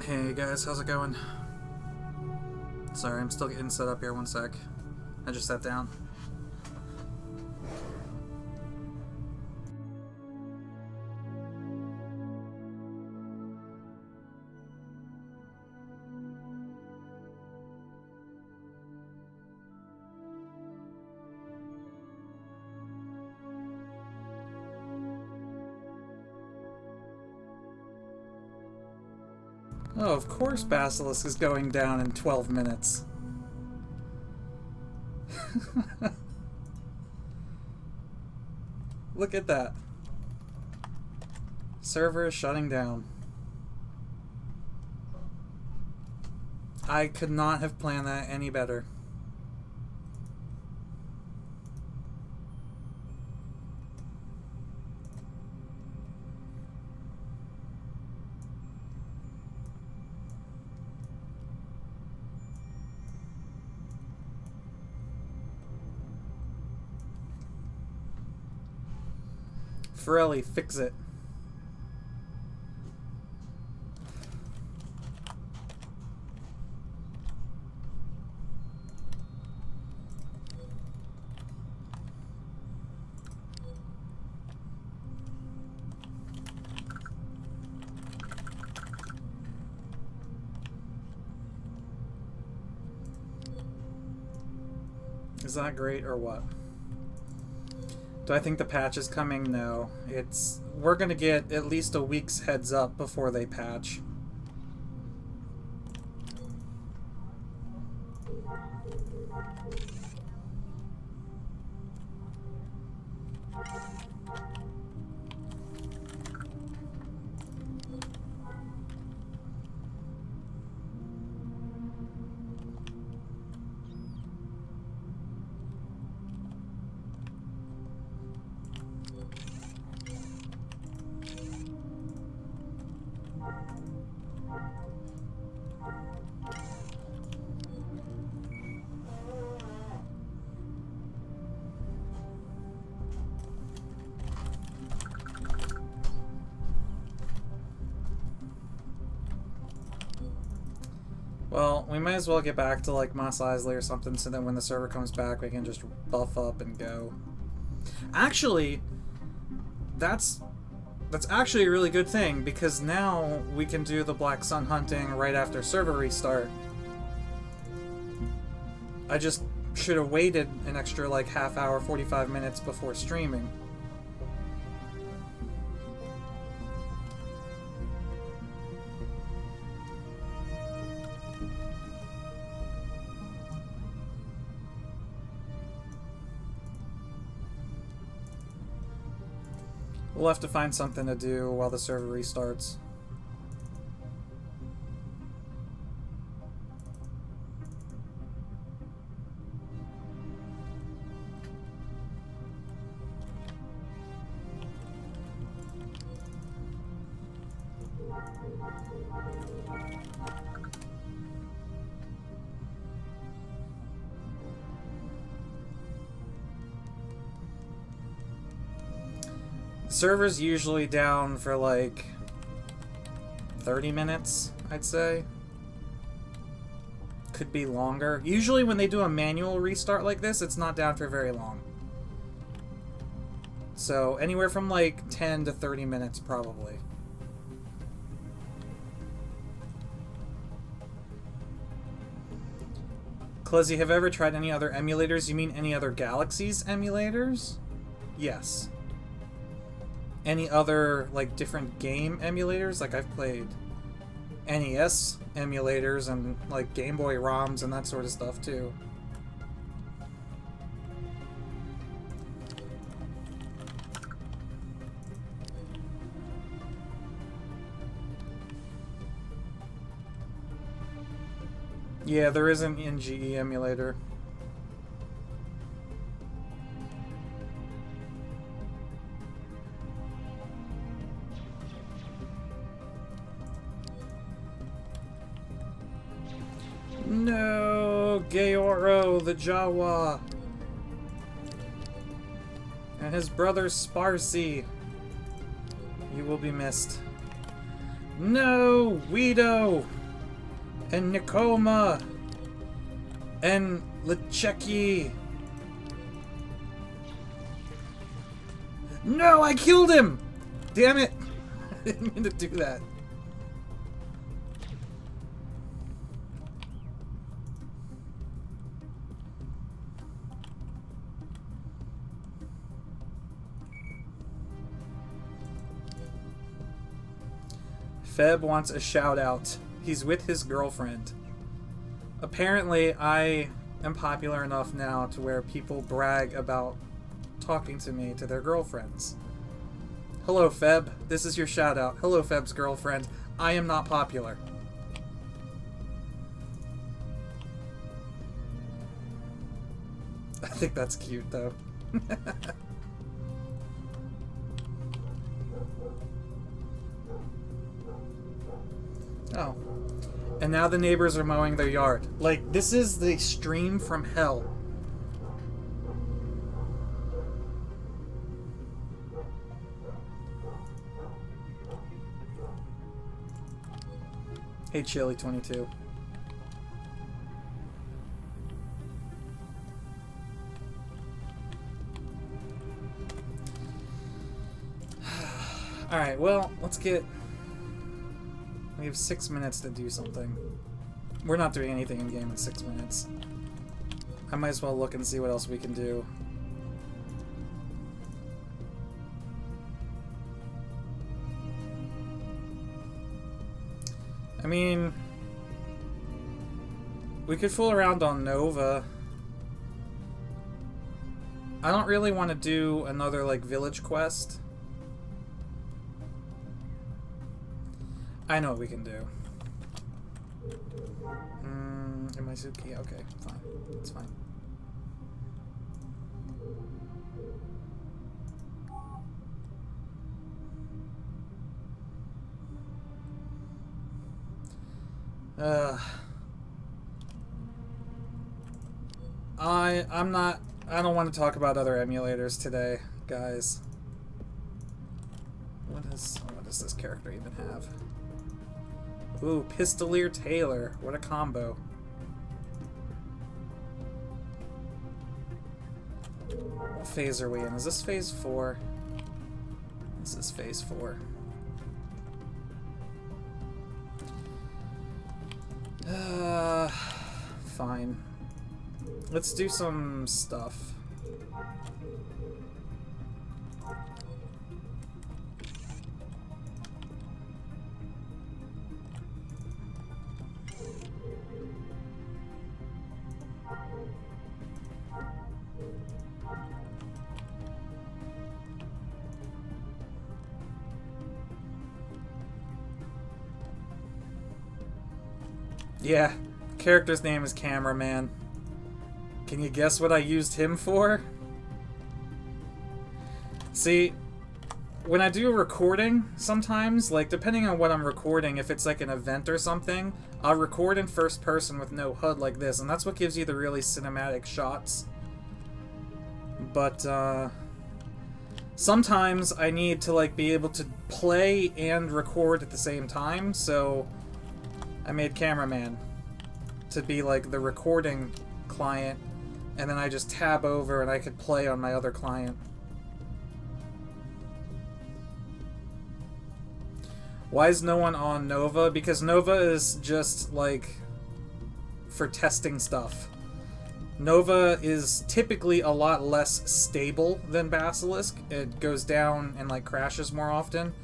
Hey guys, how's it going? Sorry, I'm still getting set up here, one sec. I just sat down. Oh, of course Basilisk is going down in 12 minutes. Look at that. Server is shutting down. I could not have planned that any better. Forelli, fix it. Is that great or what? Do I think the patch is coming? No. We're gonna get at least a week's heads up before they patch. Well, we might as well get back to like Mos Eisley or something so that when the server comes back we can just buff up and go. Actually, that's actually a really good thing because now we can do the Black Sun hunting right after server restart. I just should have waited an extra like half hour, 45 minutes before streaming. We'll have to find something to do while the server restarts. Server's usually down for like 30 minutes, I'd say. Could be longer. Usually when they do a manual restart like this, it's not down for very long. So anywhere from like 10 to 30 minutes probably. Klezzy, have you ever tried any other emulators? You mean any other Galaxies emulators? Yes. Any other, like, different game emulators? Like, I've played NES emulators and, like, Game Boy ROMs and that sort of stuff, too. Yeah, there is an NGE emulator. No, Gaoro, the Jawa, and his brother Sparcy. You will be missed. No! Guido! And Nikoma! And Lecheki! No! I killed him! Damn it! I didn't mean to do that. Feb wants a shout out. He's with his girlfriend. Apparently, I am popular enough now to where people brag about talking to me to their girlfriends. Hello, Feb. This is your shout out. Hello, Feb's girlfriend. I am not popular. I think that's cute, though. Oh. And now the neighbors are mowing their yard. Like, this is the stream from hell. Hey, Chili22. Alright, well, let's get... We have 6 minutes to do something. We're not doing anything in game in 6 minutes. I might as well look and see what else we can do. I mean... We could fool around on Nova. I don't really want to do another, like, village quest. I know what we can do. Imaisuki, okay, fine. It's fine. I don't want to talk about other emulators today, guys. What does this character even have? Ooh, Pistolier Taylor. What a combo. What phase are we in? Is this phase 4? This is phase 4. Fine. Let's do some stuff. Yeah, character's name is Cameraman. Can you guess what I used him for? See, when I do a recording, sometimes, like, depending on what I'm recording, if it's like an event or something, I'll record in first person with no HUD like this, and that's what gives you the really cinematic shots. But, sometimes I need to, like, be able to play and record at the same time, so I made Cameraman to be, like, the recording client, and then I just tab over and I could play on my other client. Why is no one on Nova? Because Nova is just, like, for testing stuff. Nova is typically a lot less stable than Basilisk. It goes down and, like, crashes more often,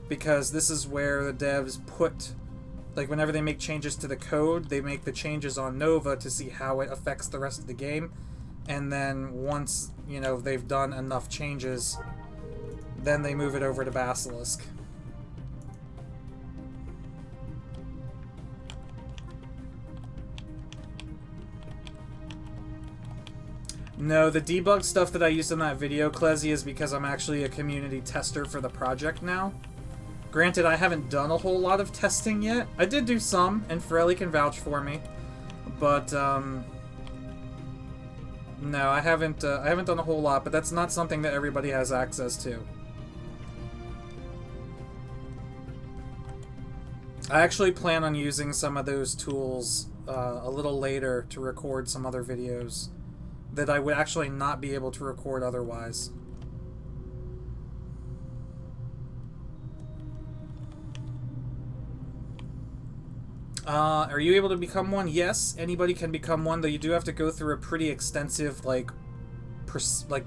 because this is where the devs put, like, whenever they make changes to the code, they make the changes on Nova to see how it affects the rest of the game. And then once, you know, they've done enough changes, then they move it over to Basilisk. No, the debug stuff that I used in that video, Klezi, is because I'm actually a community tester for the project now. Granted, I haven't done a whole lot of testing yet. I did do some, and Forelli can vouch for me. But, no, I haven't done a whole lot, but that's not something that everybody has access to. I actually plan on using some of those tools a little later to record some other videos that I would actually not be able to record otherwise. Are you able to become one? Yes, anybody can become one, though you do have to go through a pretty extensive, like,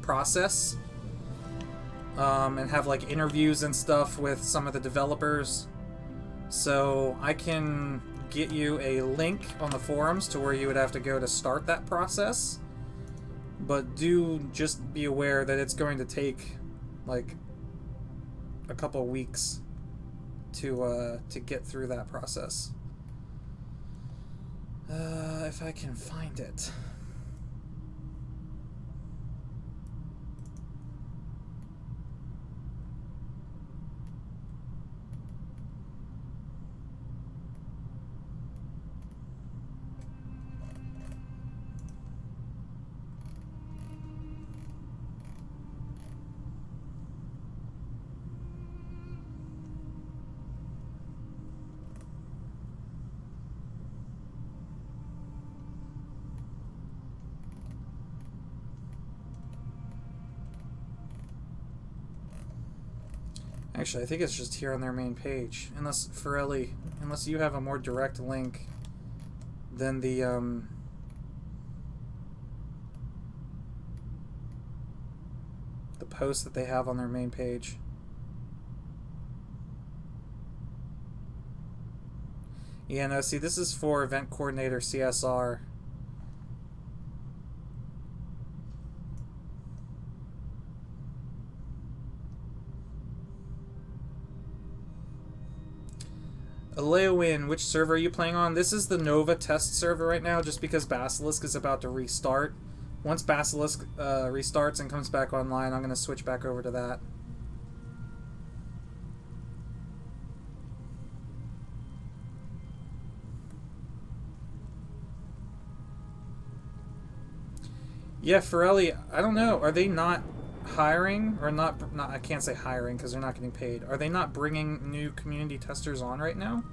process. And have, like, interviews and stuff with some of the developers. So, I can get you a link on the forums to where you would have to go to start that process. But do just be aware that it's going to take, like, a couple weeks to get through that process. If I can find it. Actually, I think it's just here on their main page. Unless, Forelli, unless you have a more direct link than the post that they have on their main page. Yeah, no, see, this is for Event Coordinator CSR. Leowin, which server are you playing on? This is the Nova test server right now, just because Basilisk is about to restart. Once Basilisk restarts and comes back online, I'm going to switch back over to that. Yeah, Forelli, I don't know. Are they not hiring? Or not I can't say hiring because they're not getting paid. Are they not bringing new community testers on right now?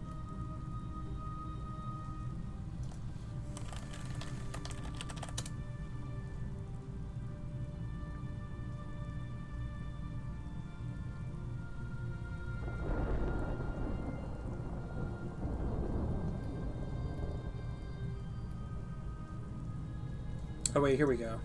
Oh wait, here we go.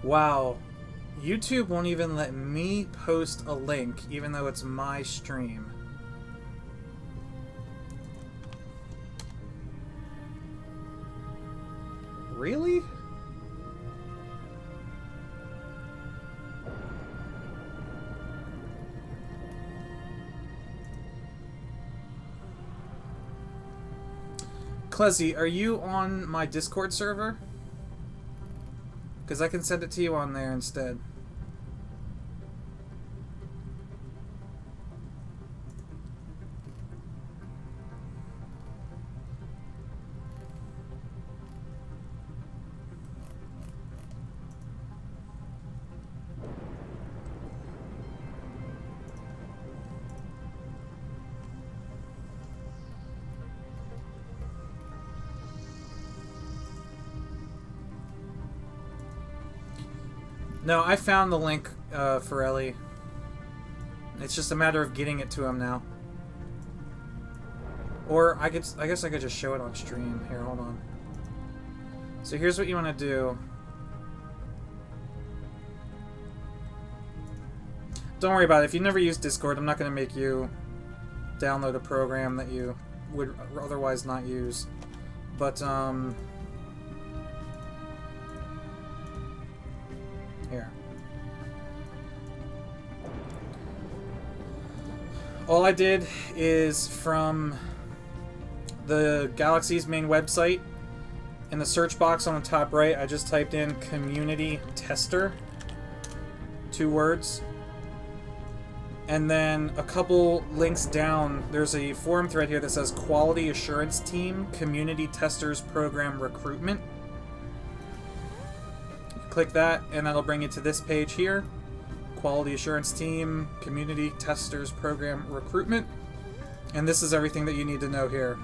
Wow. YouTube won't even let me post a link, even though it's my stream. Really? Klezzy, are you on my Discord server? Because I can send it to you on there instead. No, I found the link, Forelli. It's just a matter of getting it to him now. Or I guess I could just show it on stream. Here, hold on. So here's what you want to do. Don't worry about it. If you never use Discord, I'm not going to make you download a program that you would otherwise not use. But, here. All I did is from the Galaxy's main website, in the search box on the top right, I just typed in community tester, 2 words. And then a couple links down, there's a forum thread here that says Quality Assurance Team, Community Testers Program Recruitment. Click that, and that'll bring you to this page here. Quality Assurance Team, Community Testers Program Recruitment. And this is everything that you need to know here.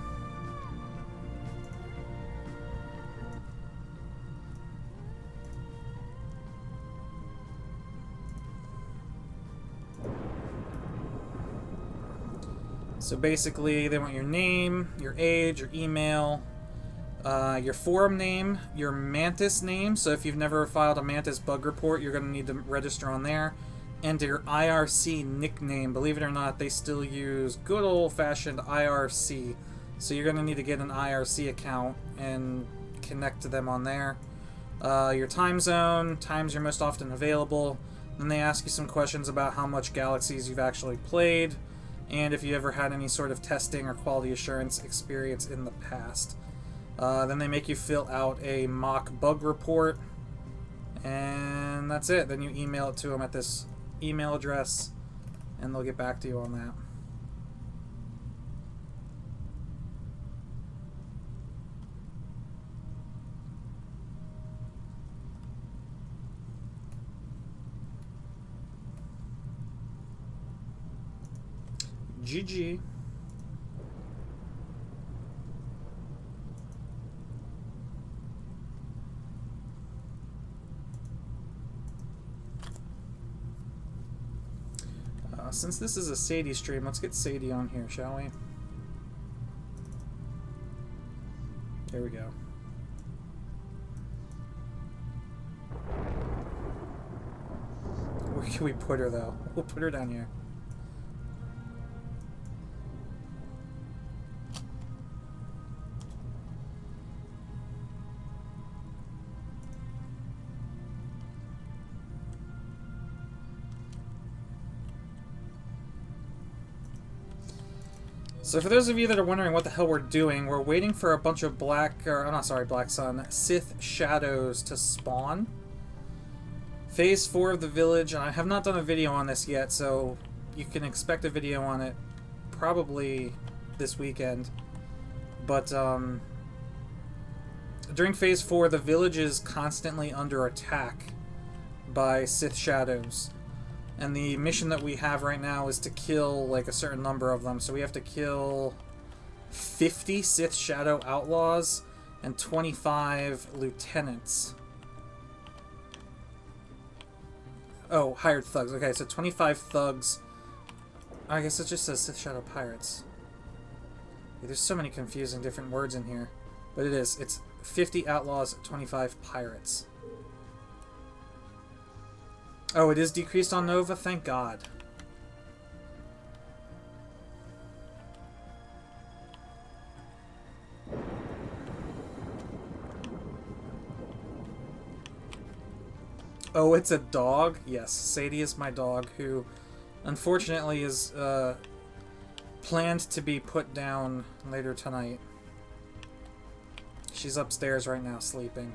So basically, they want your name, your age, your email, your forum name, your Mantis name. So if you've never filed a Mantis bug report, you're going to need to register on there. And your IRC nickname. Believe it or not, they still use good old-fashioned IRC. So you're going to need to get an IRC account and connect to them on there. Your time zone, times you're most often available. Then they ask you some questions about how much Galaxies you've actually played, and if you ever had any sort of testing or quality assurance experience in the past. Then they make you fill out a mock bug report, and that's it. Then you email it to them at this email address, and they'll get back to you on that. GG. Since this is a Sadie stream, let's get Sadie on here, shall we? There we go. Where can we put her, though? We'll put her down here. So for those of you that are wondering what the hell we're doing, we're waiting for a bunch of Black Sun, Sith shadows to spawn. Phase 4 of the village, and I have not done a video on this yet, so you can expect a video on it probably this weekend. But during Phase 4, the village is constantly under attack by Sith shadows. And the mission that we have right now is to kill, like, a certain number of them. So we have to kill 50 Sith Shadow Outlaws and 25 Lieutenants. Oh, hired thugs. Okay, so 25 thugs. I guess it just says Sith Shadow Pirates. Yeah, there's so many confusing different words in here. But it is. It's 50 Outlaws, 25 Pirates. Oh, it is decreased on Nova? Thank God. Oh, it's a dog? Yes, Sadie is my dog, who unfortunately is planned to be put down later tonight. She's upstairs right now sleeping.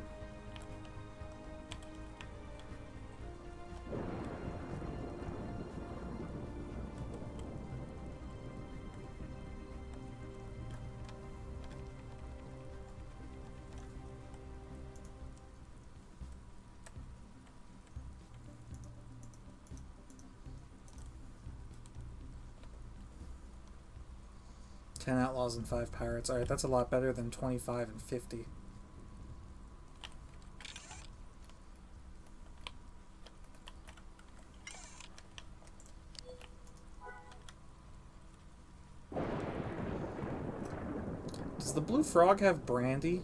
Ten outlaws and 5 pirates. Alright, that's a lot better than 25 and 50. Does the blue frog have brandy?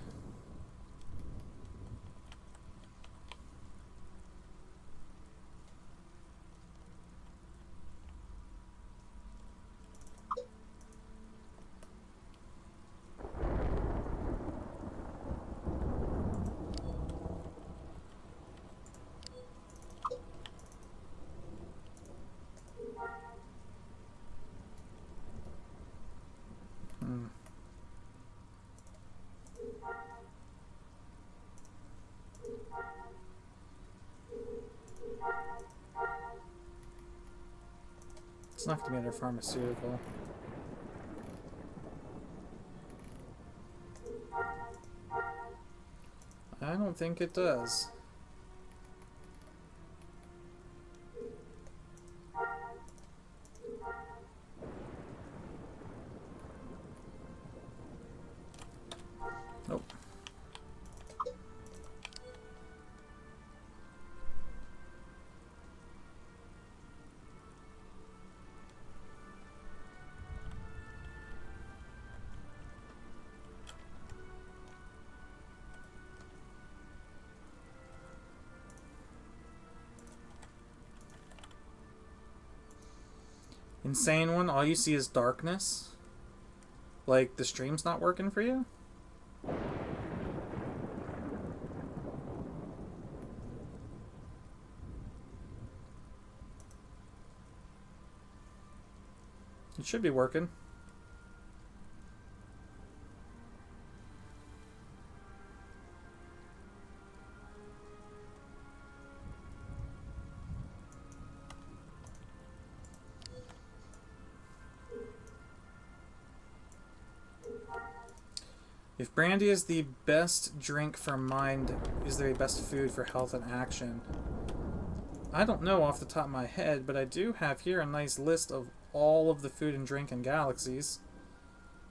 It's not going to be under pharmaceutical. I don't think it does. Nope. Insane one, all you see is darkness? Like, the stream's not working for you? It should be working. If brandy is the best drink for mind, is there a best food for health and action? I don't know off the top of my head, but I do have here a nice list of all of the food and drink in galaxies.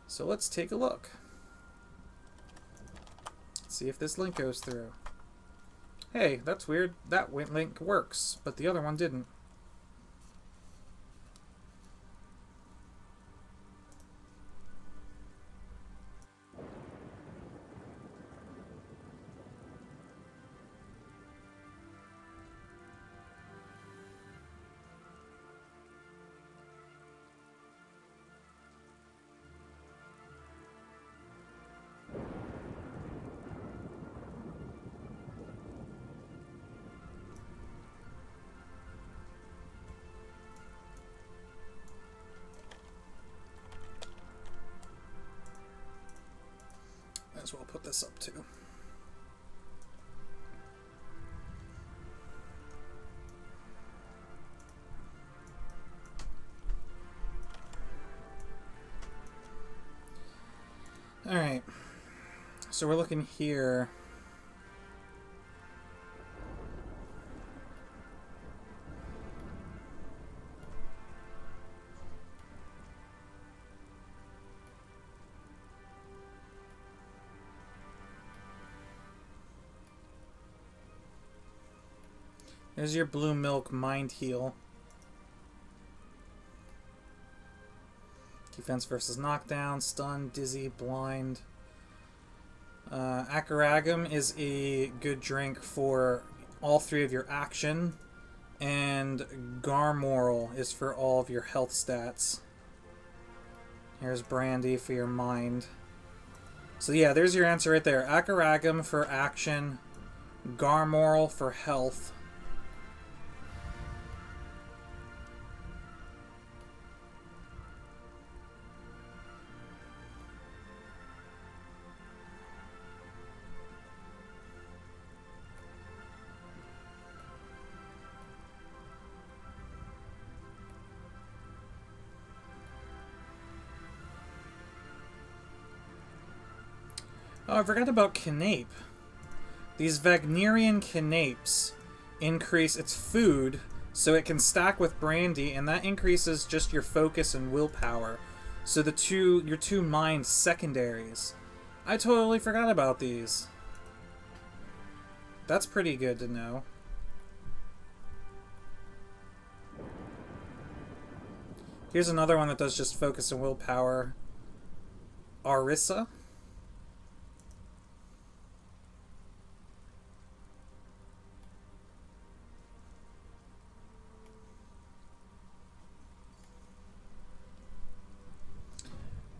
So let's take a look. See if this link goes through. Hey, that's weird. That link works, but the other one didn't. Might as well put this up too. Alright, so we're looking here. There's your blue milk mind heal. Defense versus knockdown, stun, dizzy, blind. Acaragum is a good drink for all three of your action, and Garmoral is for all of your health stats. Here's brandy for your mind. So yeah, there's your answer right there. Acaragum for action, Garmoral for health. Oh, I forgot about Canape. These Wagnerian Canapes increase its food so it can stack with brandy, and that increases just your focus and willpower. So your two mind secondaries. I totally forgot about these. That's pretty good to know. Here's another one that does just focus and willpower. Arissa.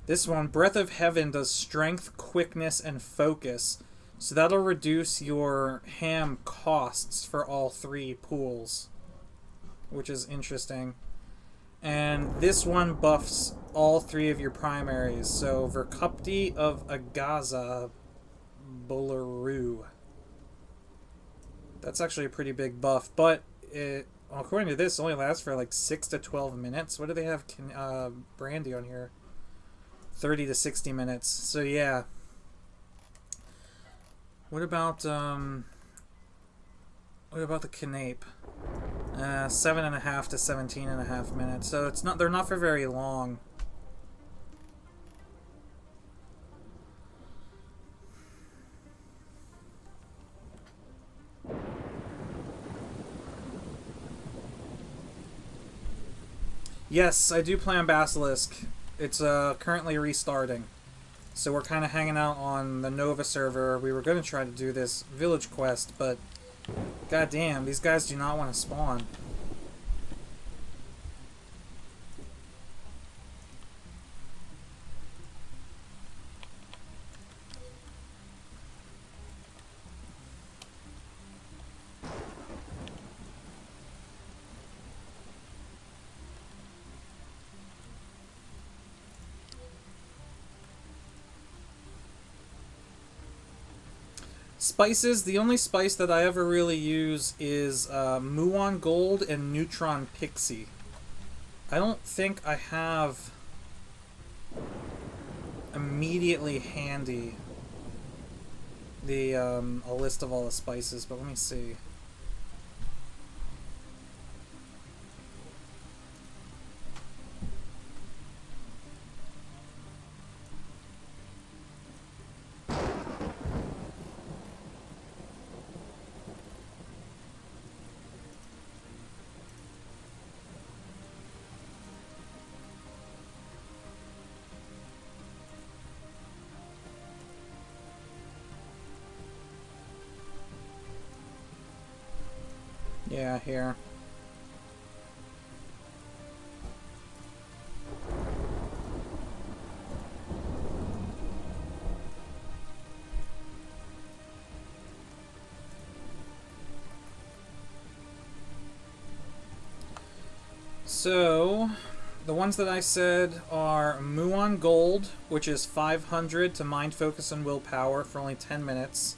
This one, Breath of Heaven, does strength, quickness, and focus. So that'll reduce your ham costs for all three pools, which is interesting. And this one buffs all three of your primaries. So Verkupti of Agaza Bularu. That's actually a pretty big buff, but it Well, according to this, it only lasts for like 6 to 12 minutes. What do they have brandy on here? 30 to 60 minutes. So yeah. What about the canape? 7.5 to 17.5 minutes. So it's not, they're not for very long. Yes, I do play on Basilisk. It's currently restarting. So we're kind of hanging out on the Nova server. We were going to try to do this village quest, but goddamn, these guys do not want to spawn. Spices, the only spice that I ever really use is Muon Gold and Neutron Pixie. I don't think I have immediately handy the a list of all the spices, but let me see. Yeah, here. So, the ones that I said are Muon Gold, which is 500 to mind, focus, and willpower for only 10 minutes.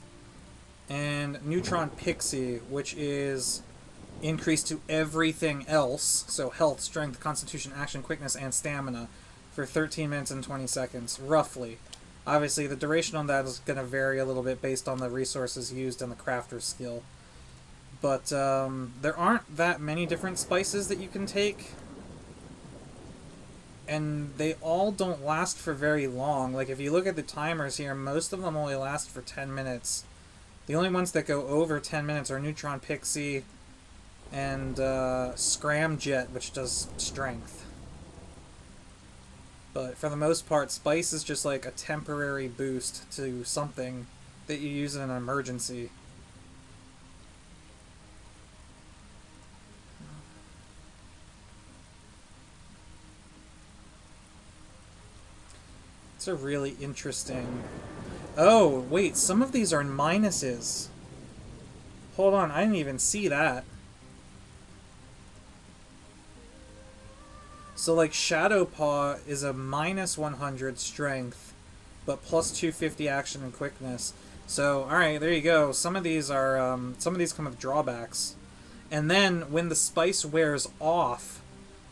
And Neutron Pixie, which is increased to everything else, so health, strength, constitution, action, quickness, and stamina, for 13 minutes and 20 seconds, roughly. Obviously, the duration on that is going to vary a little bit based on the resources used and the crafter's skill. But there aren't that many different spices that you can take. And they all don't last for very long. Like, if you look at the timers here, most of them only last for 10 minutes. The only ones that go over 10 minutes are Neutron Pixie and Scramjet, which does strength. But for the most part, spice is just like a temporary boost to something that you use in an emergency. It's a really interesting... Oh, wait, some of these are minuses. Hold on, I didn't even see that. So, like, Shadow Paw is a minus 100 strength, but plus 250 action and quickness. So, alright, there you go. Some of these are, some of these come with drawbacks. And then, when the spice wears off,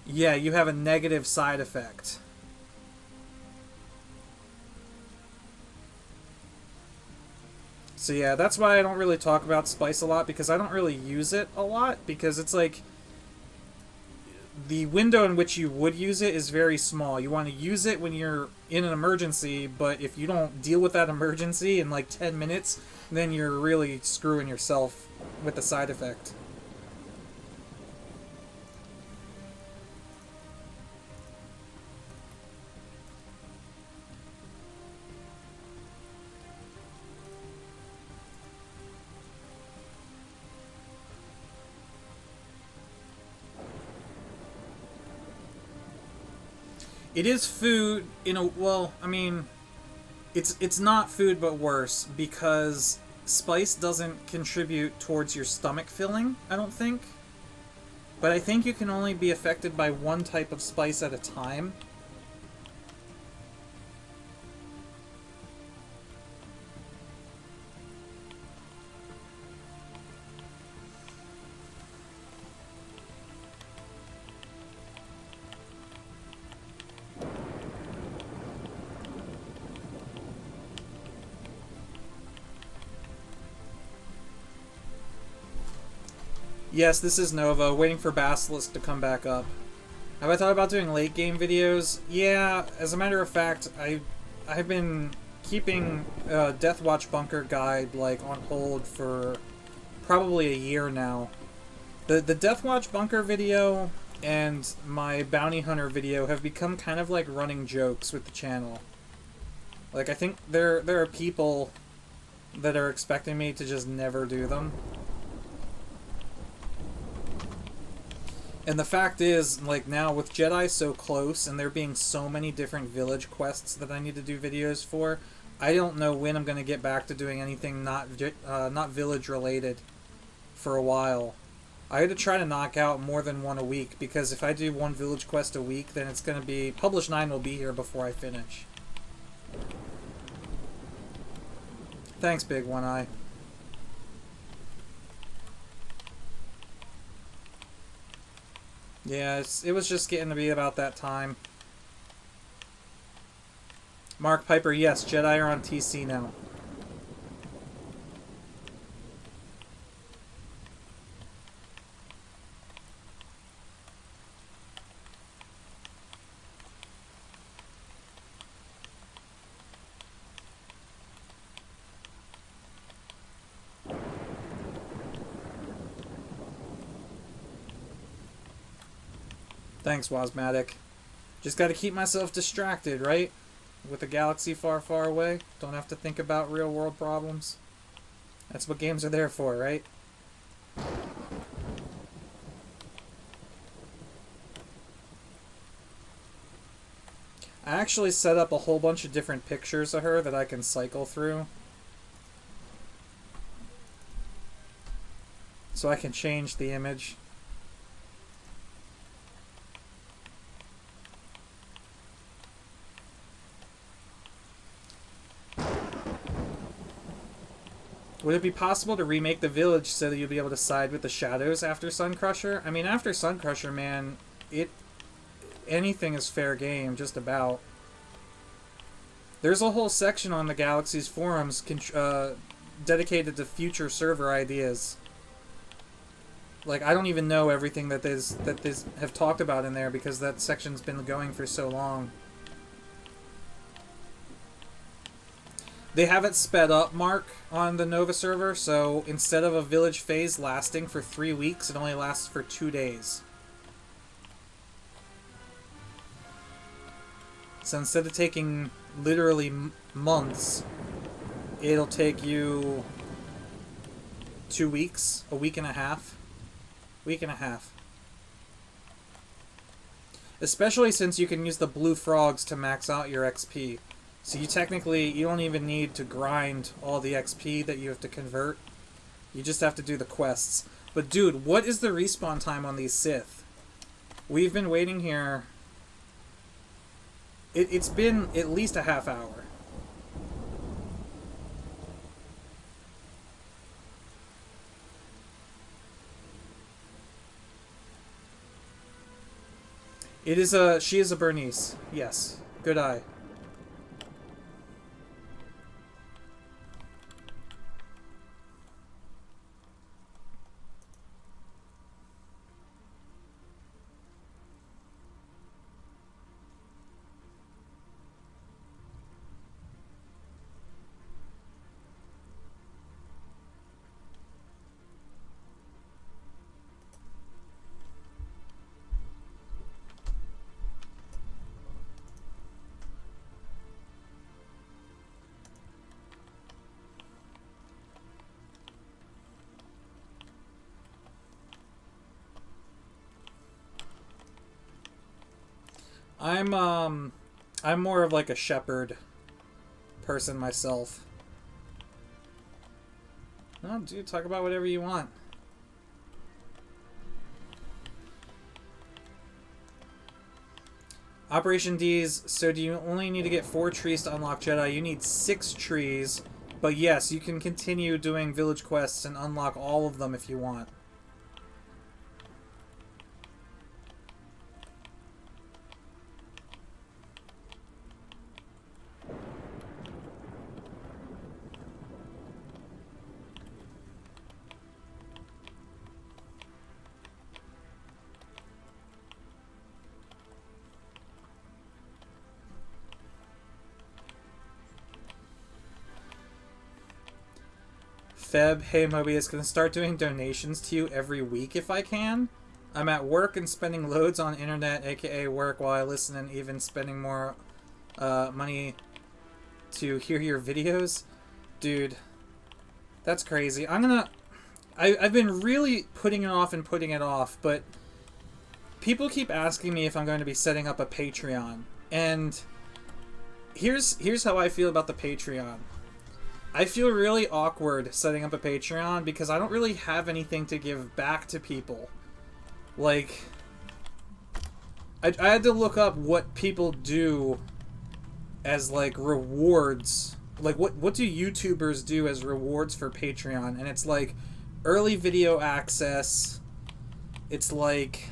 yeah, you have a negative side effect. So yeah, that's why I don't really talk about spice a lot, because I don't really use it a lot, because it's like... the window in which you would use it is very small. You want to use it when you're in an emergency, but if you don't deal with that emergency in like 10 minutes, then you're really screwing yourself with the side effect. It is food in a... well, I mean... It's not food, but worse, because spice doesn't contribute towards your stomach filling, I don't think. But I think you can only be affected by one type of spice at a time. Yes, this is Nova, waiting for Basilisk to come back up. Have I thought about doing late game videos? Yeah, as a matter of fact, I've been keeping Deathwatch Bunker Guide like on hold for probably a year now. The Deathwatch Bunker video and my Bounty Hunter video have become kind of like running jokes with the channel. Like, I think there are people that are expecting me to just never do them. And the fact is, like, now with Jedi so close and there being so many different village quests that I need to do videos for, I don't know when I'm going to get back to doing anything not village related for a while. I had to try to knock out more than one a week, because if I do one village quest a week, then it's going to be... Publish 9 will be here before I finish. Thanks, Big One Eye. Yeah, it was just getting to be about that time. Mark Piper, yes, Jedi are on TC now. Thanks, Wasmatic. Just gotta keep myself distracted, right? With a galaxy far, far away. Don't have to think about real-world problems. That's what games are there for, right? I actually set up a whole bunch of different pictures of her that I can cycle through. So I can change the image. Would it be possible to remake the village so that you'll be able to side with the shadows after Suncrusher? I mean, after Suncrusher, man, anything is fair game, just about. There's a whole section on the Galaxy's forums dedicated to future server ideas. Like, I don't even know everything that they have talked about in there, because that section's been going for so long. They have it sped up, Mark, on the Nova server, so instead of a village phase lasting for 3 weeks, it only lasts for 2 days. So instead of taking literally months, it'll take you 2 weeks, a week and a half. Week and a half. Especially since you can use the blue frogs to max out your XP. So you don't even need to grind all the XP that you have to convert. You just have to do the quests. But dude, what is the respawn time on these Sith? We've been waiting here. It's been at least a half hour. She is a Bernice. Yes. Good eye. I'm more of like a shepherd person myself. No, dude, talk about whatever you want. Operation D's, so do you only need to get 4 trees to unlock Jedi? You need 6 trees, but yes, you can continue doing village quests and unlock all of them if you want. Feb, hey Mobius, gonna start doing donations to you every week if I can. I'm at work and spending loads on internet, aka work, while I listen, and even spending more money to hear your videos. Dude, that's crazy. I've been really putting it off, but people keep asking me if I'm going to be setting up a Patreon. And here's how I feel about the Patreon. I feel really awkward setting up a Patreon because I don't really have anything to give back to people. Like, I had to look up what people do as, like, rewards. Like, what do YouTubers do as rewards for Patreon? And it's, like, early video access. It's, like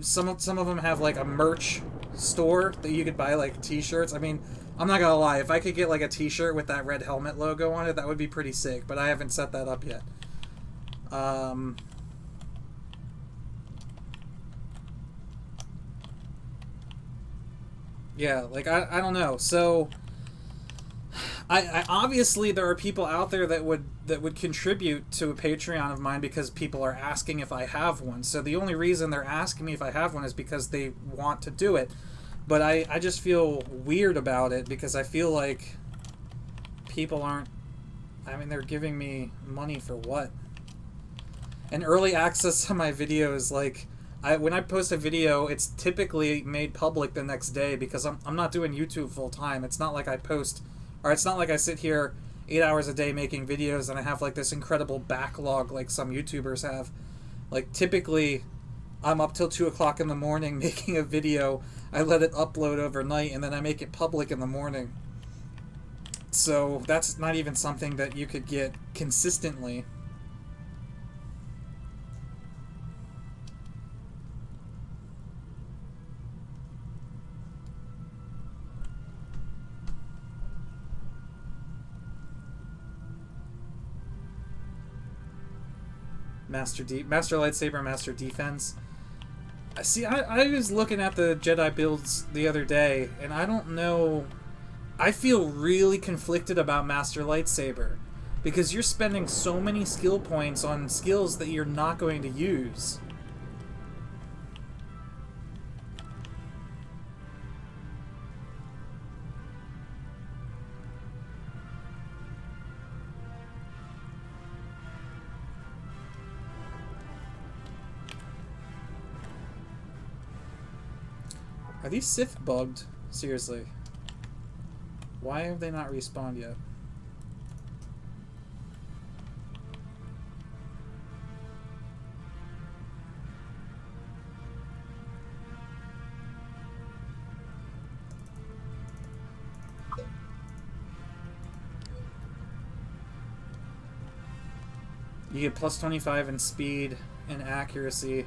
some of them have, like, a merch store that you could buy, like, t-shirts. I mean, I'm not gonna lie, if I could get, like, a t-shirt with that red helmet logo on it, that would be pretty sick, but I haven't set that up yet. Yeah, like, I don't know. So I obviously there are people out there that would contribute to a Patreon of mine because people are asking if I have one. So the only reason they're asking me if I have one is because they want to do it. But I just feel weird about it because I feel like people aren't... I mean, they're giving me money for what? And early access to my videos, like... when I post a video, it's typically made public the next day because I'm not doing YouTube full time. It's not like I post... Or it's not like I sit here 8 hours a day making videos and I have, like, this incredible backlog like some YouTubers have. Like, typically, I'm up till 2 o'clock in the morning making a video. I let it upload overnight, and then I make it public in the morning. So, that's not even something that you could get consistently. Master Lightsaber, Master Defense. See, I was looking at the Jedi builds the other day, and I don't know... I feel really conflicted about Master Lightsaber, because you're spending so many skill points on skills that you're not going to use. Are these Sith bugged? Seriously. Why have they not respawned yet? You get plus 25 in speed and accuracy.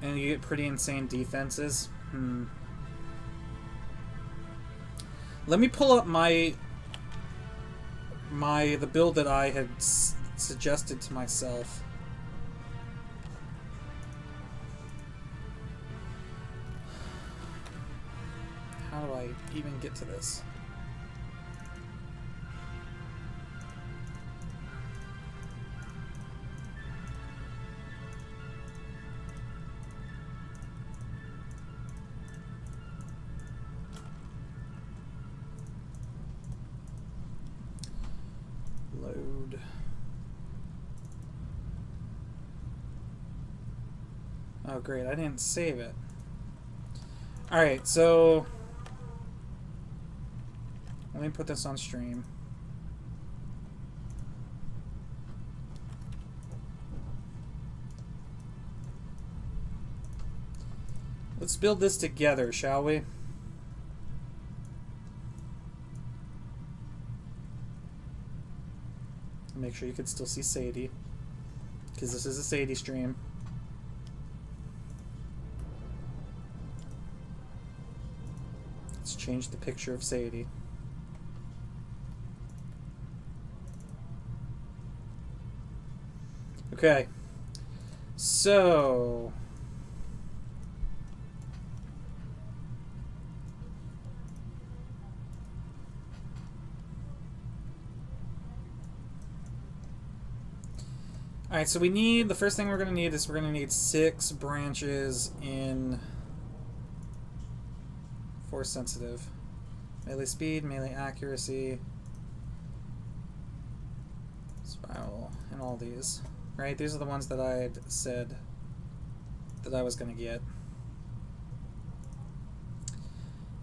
And you get pretty insane defenses. Let me pull up the build that I had suggested to myself. How do I even get to this? Load. Oh great, I didn't save it. Alright, so let me put this on stream. Let's build this together, shall we? Make sure you can still see Sadie, because this is a Sadie stream. Let's change the picture of Sadie. Okay, so Alright, so we need, the first thing we're going to need is we're going to need 6 branches in force sensitive. Melee speed, melee accuracy, spiral, and all these. Right? These are the ones that I had said that I was going to get.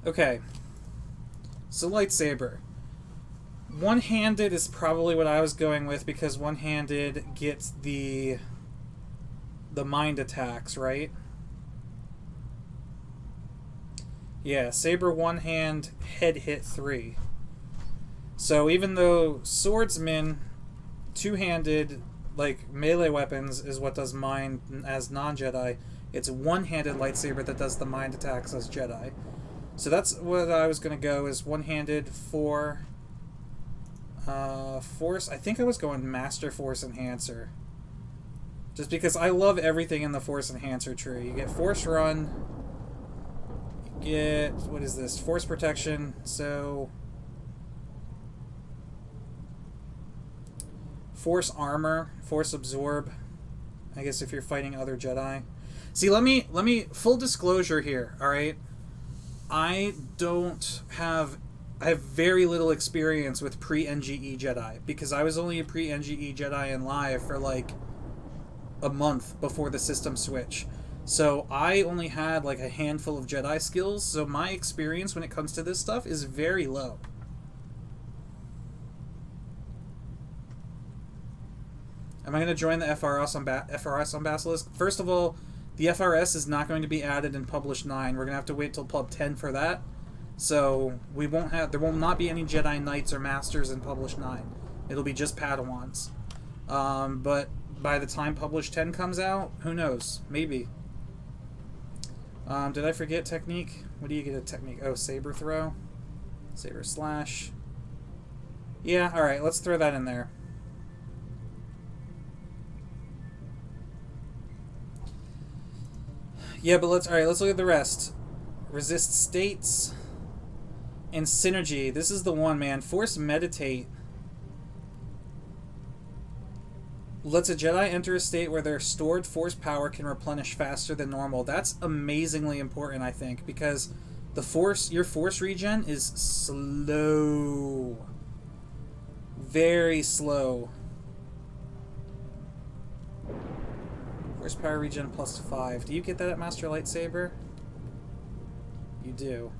Okay. So lightsaber. One-handed is probably what I was going with because one-handed gets the mind attacks, right? Yeah, saber one-hand, head hit 3. So even though swordsman, two-handed, like melee weapons is what does mind as non-Jedi, it's one-handed lightsaber that does the mind attacks as Jedi. So that's what I was going to go, is one-handed for force. I think I was going Master Force Enhancer. Just because I love everything in the Force Enhancer tree. You get Force Run, you get, what is this, Force Protection, so Force Armor, Force Absorb, I guess if you're fighting other Jedi. See, let me full disclosure here, alright? I have very little experience with pre-NGE Jedi, because I was only a pre-NGE Jedi in live for like a month before the system switch. So I only had like a handful of Jedi skills, so my experience when it comes to this stuff is very low. Am I going to join the FRS on Basilisk? First of all, the FRS is not going to be added in Publish 9. We're going to have to wait till Pub 10 for that. So there will not be any Jedi Knights or Masters in Publish 9. It'll be just Padawans. But by the time Publish 10 comes out, who knows? Maybe. Did I forget technique? What do you get a technique? Oh, saber throw. Saber slash. Yeah, alright, let's throw that in there. Yeah, but let's look at the rest. Resist states and synergy. This is the one, man. Force meditate lets a Jedi enter a state where their stored force power can replenish faster than normal. That's amazingly important, I think, because your force regen is slow. Very slow. Force power regen plus 5. Do you get that at Master Lightsaber? You do.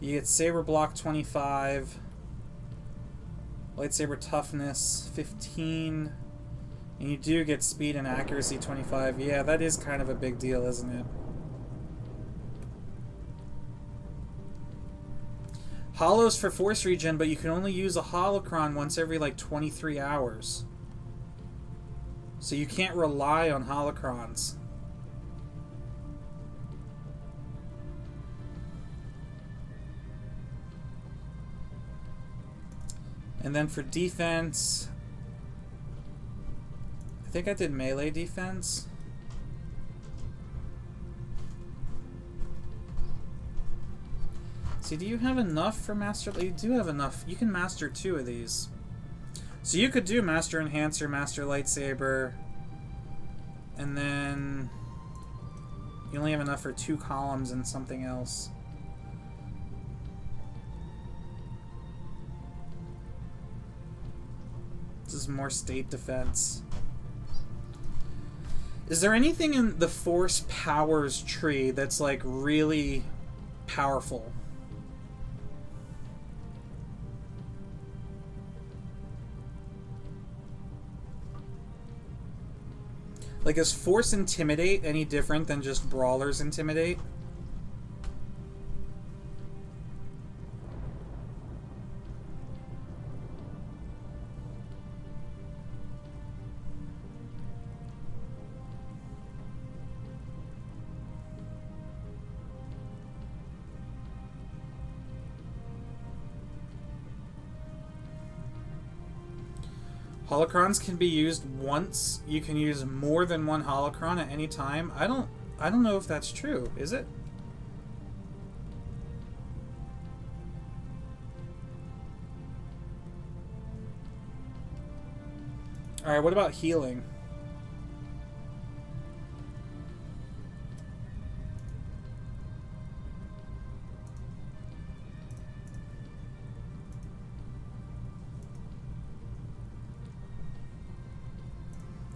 You get Saber Block 25. Lightsaber Toughness 15. And you do get Speed and Accuracy 25. Yeah, that is kind of a big deal, isn't it? Hollows for force regen, but you can only use a holocron once every like 23 hours. So you can't rely on holocrons. And then for defense, I think I did melee defense. See, do you have enough for Master? You do have enough. You can master 2 of these. So you could do Master Enhancer, Master Lightsaber, and then you only have enough for 2 columns and something else. This is more state defense. Is there anything in the Force Powers tree that's like really powerful? Like, is Force Intimidate any different than just Brawler's Intimidate? Holocrons can be used once. You can use more than one holocron at any time. I don't know if that's true. Is it? Alright, what about healing?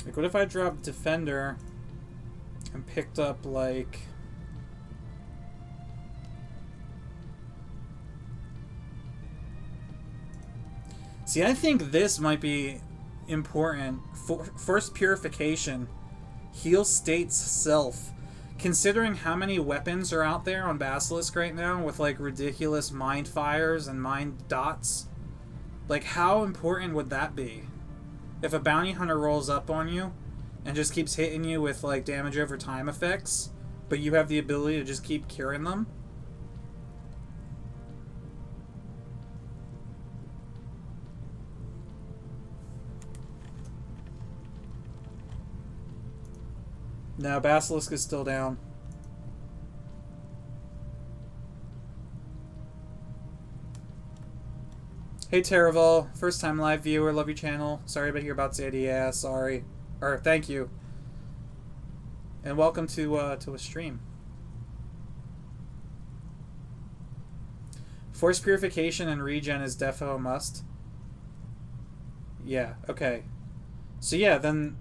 Like, what if I dropped Defender and picked up, like... See, I think this might be important. First Purification. Heal state's self. Considering how many weapons are out there on Basilisk right now with, like, ridiculous mind fires and mind dots, like, how important would that be? If a bounty hunter rolls up on you and just keeps hitting you with, like, damage over time effects, but you have the ability to just keep curing them? No, Basilisk is still down. Hey Terraval, first time live viewer, love your channel. Sorry to hear about Sadie. Yeah, sorry. Or thank you. And welcome to a stream. Force Purification and Regen is defo a must. Yeah, okay. So yeah, then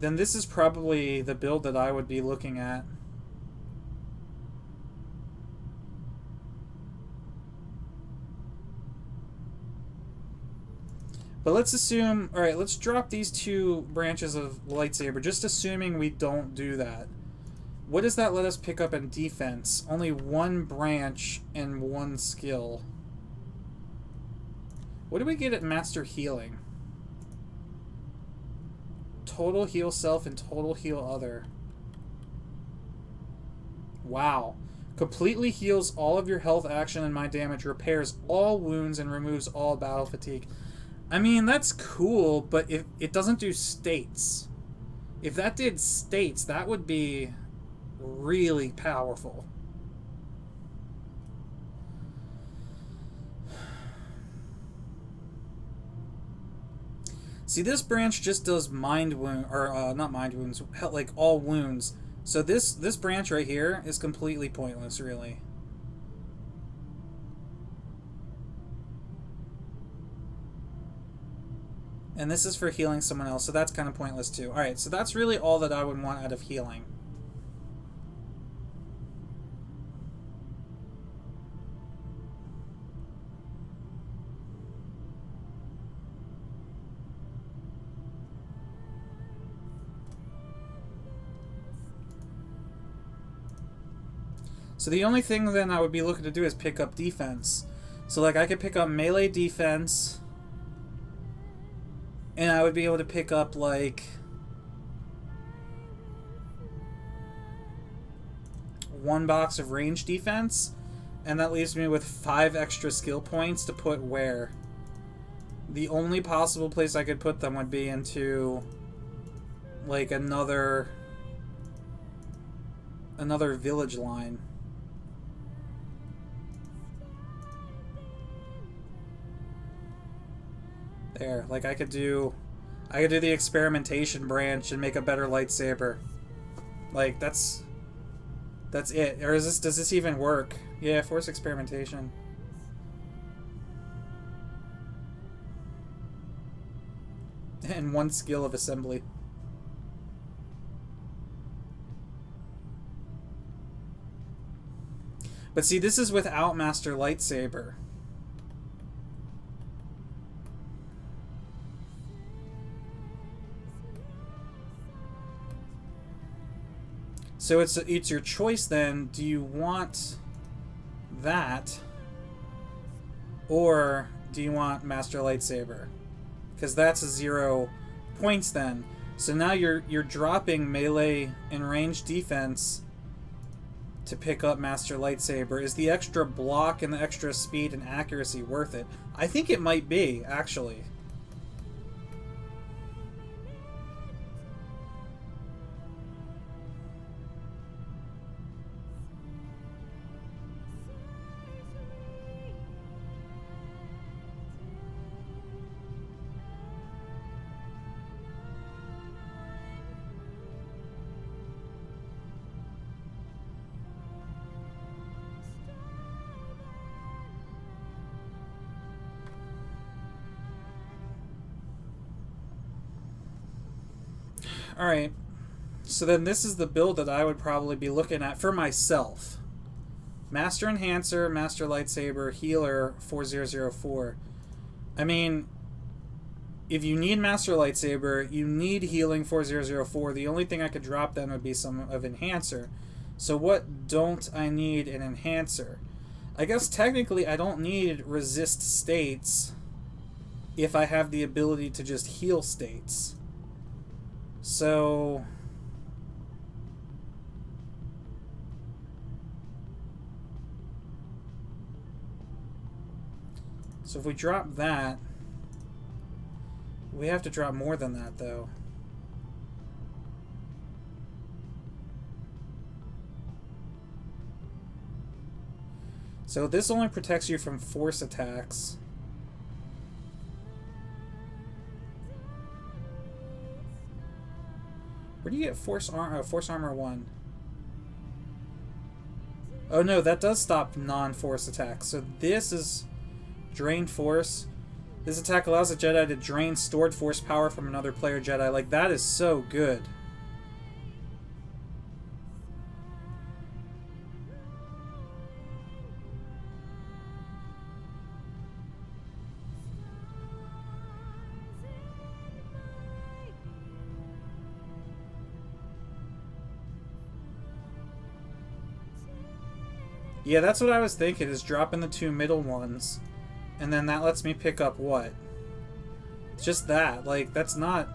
this is probably the build that I would be looking at. But let's assume... Alright, let's drop these two branches of lightsaber, just assuming we don't do that. What does that let us pick up in defense? Only one branch and one skill. What do we get at Master Healing? Total heal self and total heal other. Wow. Completely heals all of your health, action, and mind damage, repairs all wounds, and removes all battle fatigue. I mean, that's cool, but if it doesn't do states. If that did states, that would be really powerful. See, this branch just does mind wound, or not mind wounds, like all wounds. So this branch right here is completely pointless, really. And this is for healing someone else, so that's kind of pointless too. Alright, so that's really all that I would want out of healing. So the only thing then I would be looking to do is pick up defense. So like I could pick up melee defense, and I would be able to pick up like one box of range defense, and that leaves me with 5 extra skill points to put where. The only possible place I could put them would be into like another village line. There, like I could do the experimentation branch and make a better lightsaber. Like that's it. Or does this even work? Yeah, force experimentation. And 1 skill of assembly. But see, this is without Master Lightsaber. So it's your choice then. Do you want that, or do you want Master Lightsaber? Because that's 0 points then. So now you're dropping melee and range defense to pick up Master Lightsaber. Is the extra block and the extra speed and accuracy worth it? I think it might be, actually. Alright. So then this is the build that I would probably be looking at for myself. Master Enhancer, Master Lightsaber, Healer, 4004. I mean, if you need Master Lightsaber, you need Healing 4004. The only thing I could drop then would be some of Enhancer. So what don't I need in Enhancer? I guess technically I don't need Resist States if I have the ability to just heal states. So if we drop that, we have to drop more than that, though. So this only protects you from force attacks. Where do you get Force Armor 1? Oh no, that does stop non-force attacks. So this is Drain Force. This attack allows a Jedi to drain stored force power from another player Jedi. Like, that is so good. Yeah, that's what I was thinking, is dropping the 2 middle ones. And then that lets me pick up what? Just that. Like, that's not...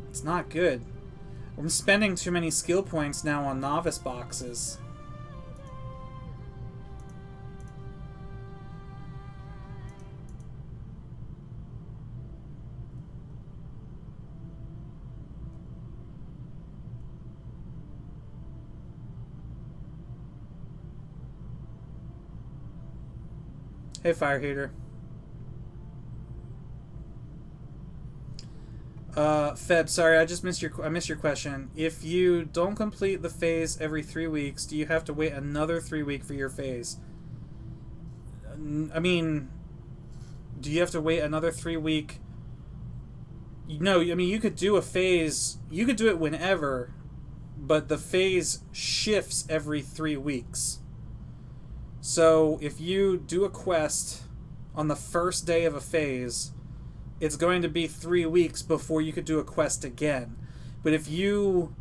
It's not good. I'm spending too many skill points now on novice boxes. Hey, Fire Heater. Feb, sorry, I missed your question. If you don't complete the phase every 3 weeks, do you have to wait another 3 weeks for your phase? I mean, do you have to wait another 3 week? No, I mean, you could do a phase, you could do it whenever, but the phase shifts every 3 weeks. So if you do a quest on the first day of a phase, it's going to be 3 weeks before you could do a quest again. But if you,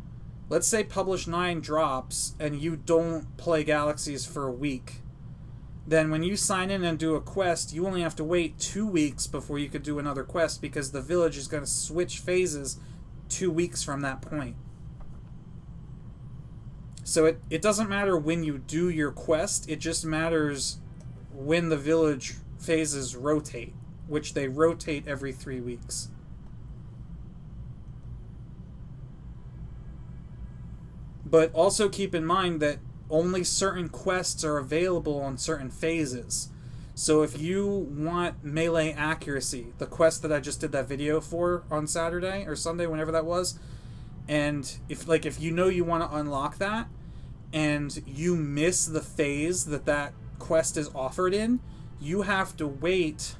let's say Publish 9 drops and you don't play Galaxies for a week, then when you sign in and do a quest, you only have to wait 2 weeks before you could do another quest, because the village is going to switch phases 2 weeks from that point. So it doesn't matter when you do your quest, it just matters when the village phases rotate, which they rotate every 3 weeks. But also keep in mind that only certain quests are available on certain phases. So if you want melee accuracy, the quest that I just did that video for on Saturday or Sunday, whenever that was, and if you know you want to unlock that, and you miss the phase that quest is offered in, you have to wait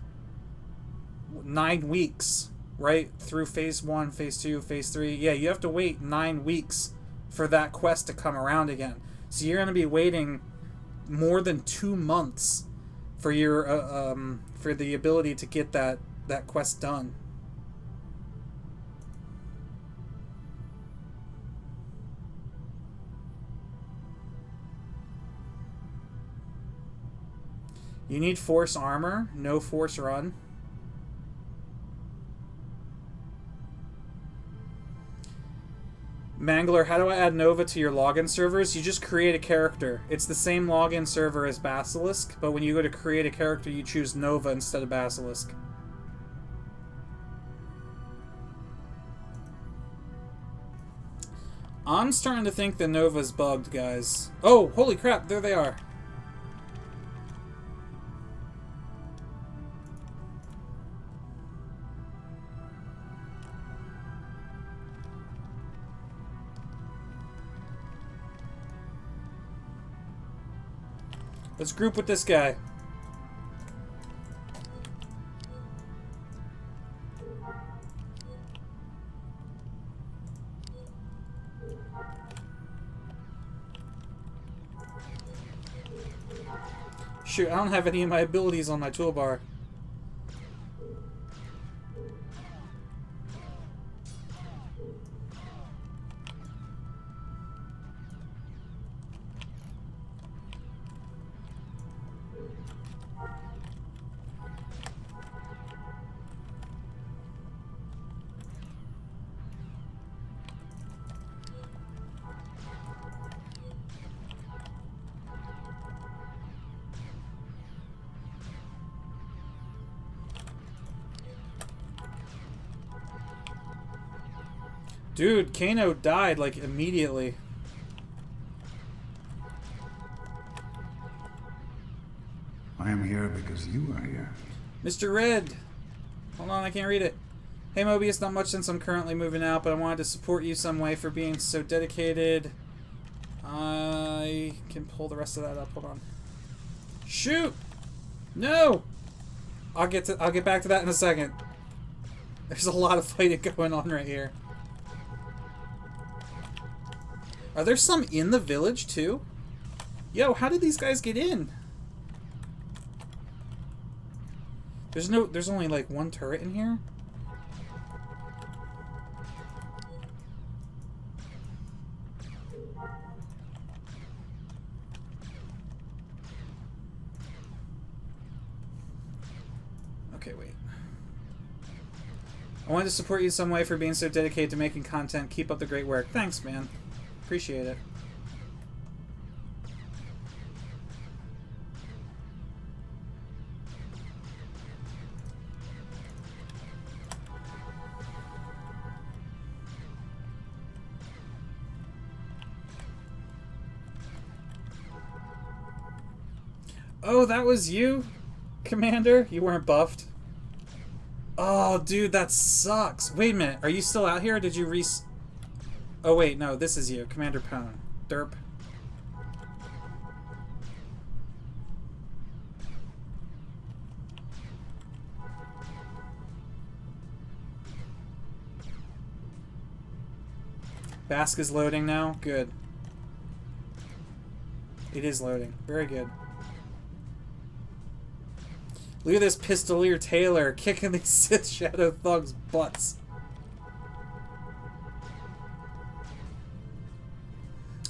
9 weeks, right? Through phase 1, phase 2, phase 3. Yeah, you have to wait 9 weeks for that quest to come around again. So you're going to be waiting more than 2 months for your for the ability to get that quest done. You need Force Armor, no Force Run. Mangler, how do I add Nova to your login servers? You just create a character. It's the same login server as Basilisk, but when you go to create a character, you choose Nova instead of Basilisk. I'm starting to think that Nova's bugged, guys. Oh, holy crap, there they are. Let's group with this guy. Shoot, I don't have any of my abilities on my toolbar. Dude, Kano died, like, immediately. I am here because you are here. Mr. Red! Hold on, I can't read it. Hey Mobius, not much since I'm currently moving out, but I wanted to support you some way for being so dedicated. I can pull the rest of that up. Hold on. Shoot! No! I'll get back to that in a second. There's a lot of fighting going on right here. Are there some in the village too? Yo, how did these guys get in? There's only like one turret in here? Okay, wait. I wanted to support you some way for being so dedicated to making content. Keep up the great work. Thanks, man. Appreciate it. Oh, that was you, Commander? You weren't buffed? Oh, dude, that sucks. Wait a minute. Are you still out here, or did you Oh, wait, no, this is you. Commander Pone. Derp. Bask is loading now? Good. It is loading. Very good. Look at this Pistolier Taylor kicking these Sith Shadow thugs' butts.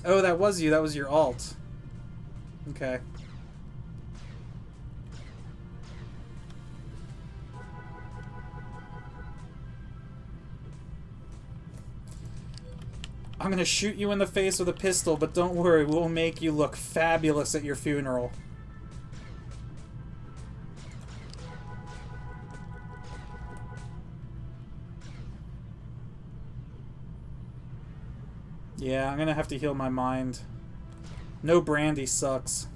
Oh, that was you. That was your alt. Okay. I'm gonna shoot you in the face with a pistol, but don't worry, we'll make you look fabulous at your funeral. Yeah, I'm gonna have to heal my mind. No brandy sucks.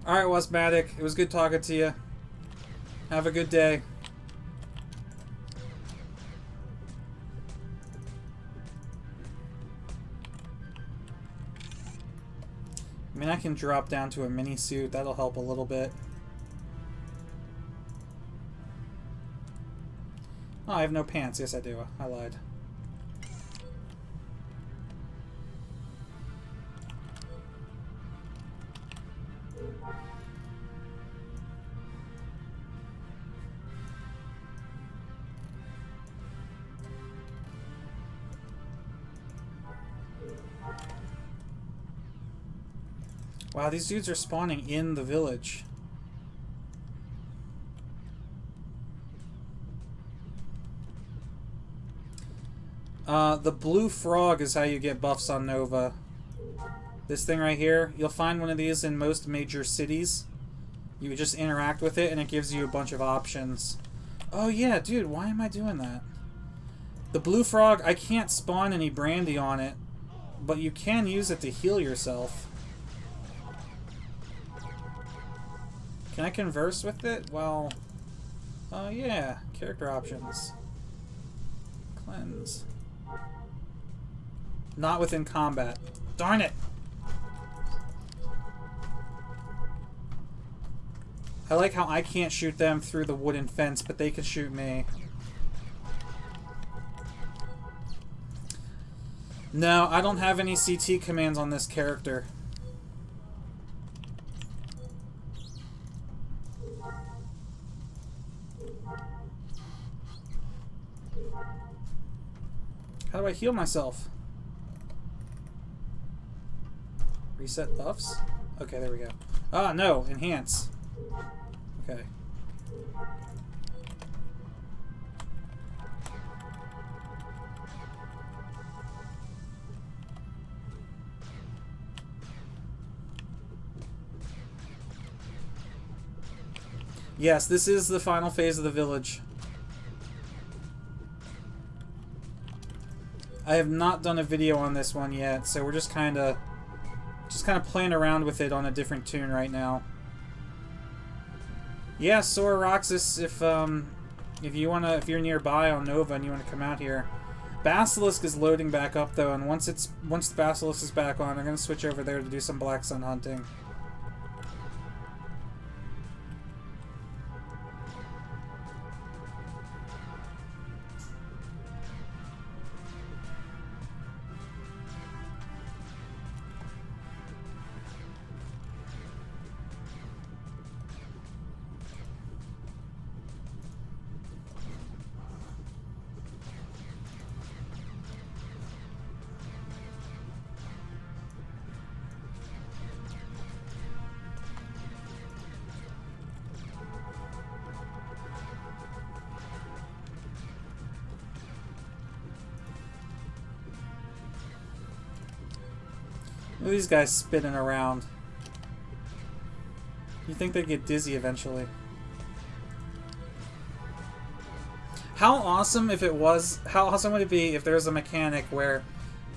Alright, Wasmatic. It was good talking to you. Have a good day. I mean, I can drop down to a mini suit. That'll help a little bit. Oh, I have no pants. Yes, I do. I lied. Wow, these dudes are spawning in the village. The blue frog is how you get buffs on Nova. This thing right here, you'll find one of these in most major cities. You just interact with it and it gives you a bunch of options. Oh yeah, dude, why am I doing that? The blue frog, I can't spawn any brandy on it, but you can use it to heal yourself. Can I converse with it? Well, yeah, character options. Cleanse. Not within combat. Darn it! I like how I can't shoot them through the wooden fence, but they can shoot me. No, I don't have any CT commands on this character. How do I heal myself? Reset buffs? Okay, there we go. Ah, no, enhance. Okay. Yes, this is the final phase of the village. I have not done a video on this one yet, so we're just kind of playing around with it on a different tune right now. Yeah, Sora Roxas, if you're nearby on Nova and you wanna come out here. Basilisk is loading back up though, and once the Basilisk is back on, I'm gonna switch over there to do some Black Sun hunting. Look at these guys spinning around. You think they'd get dizzy eventually. How awesome would it be if there was a mechanic where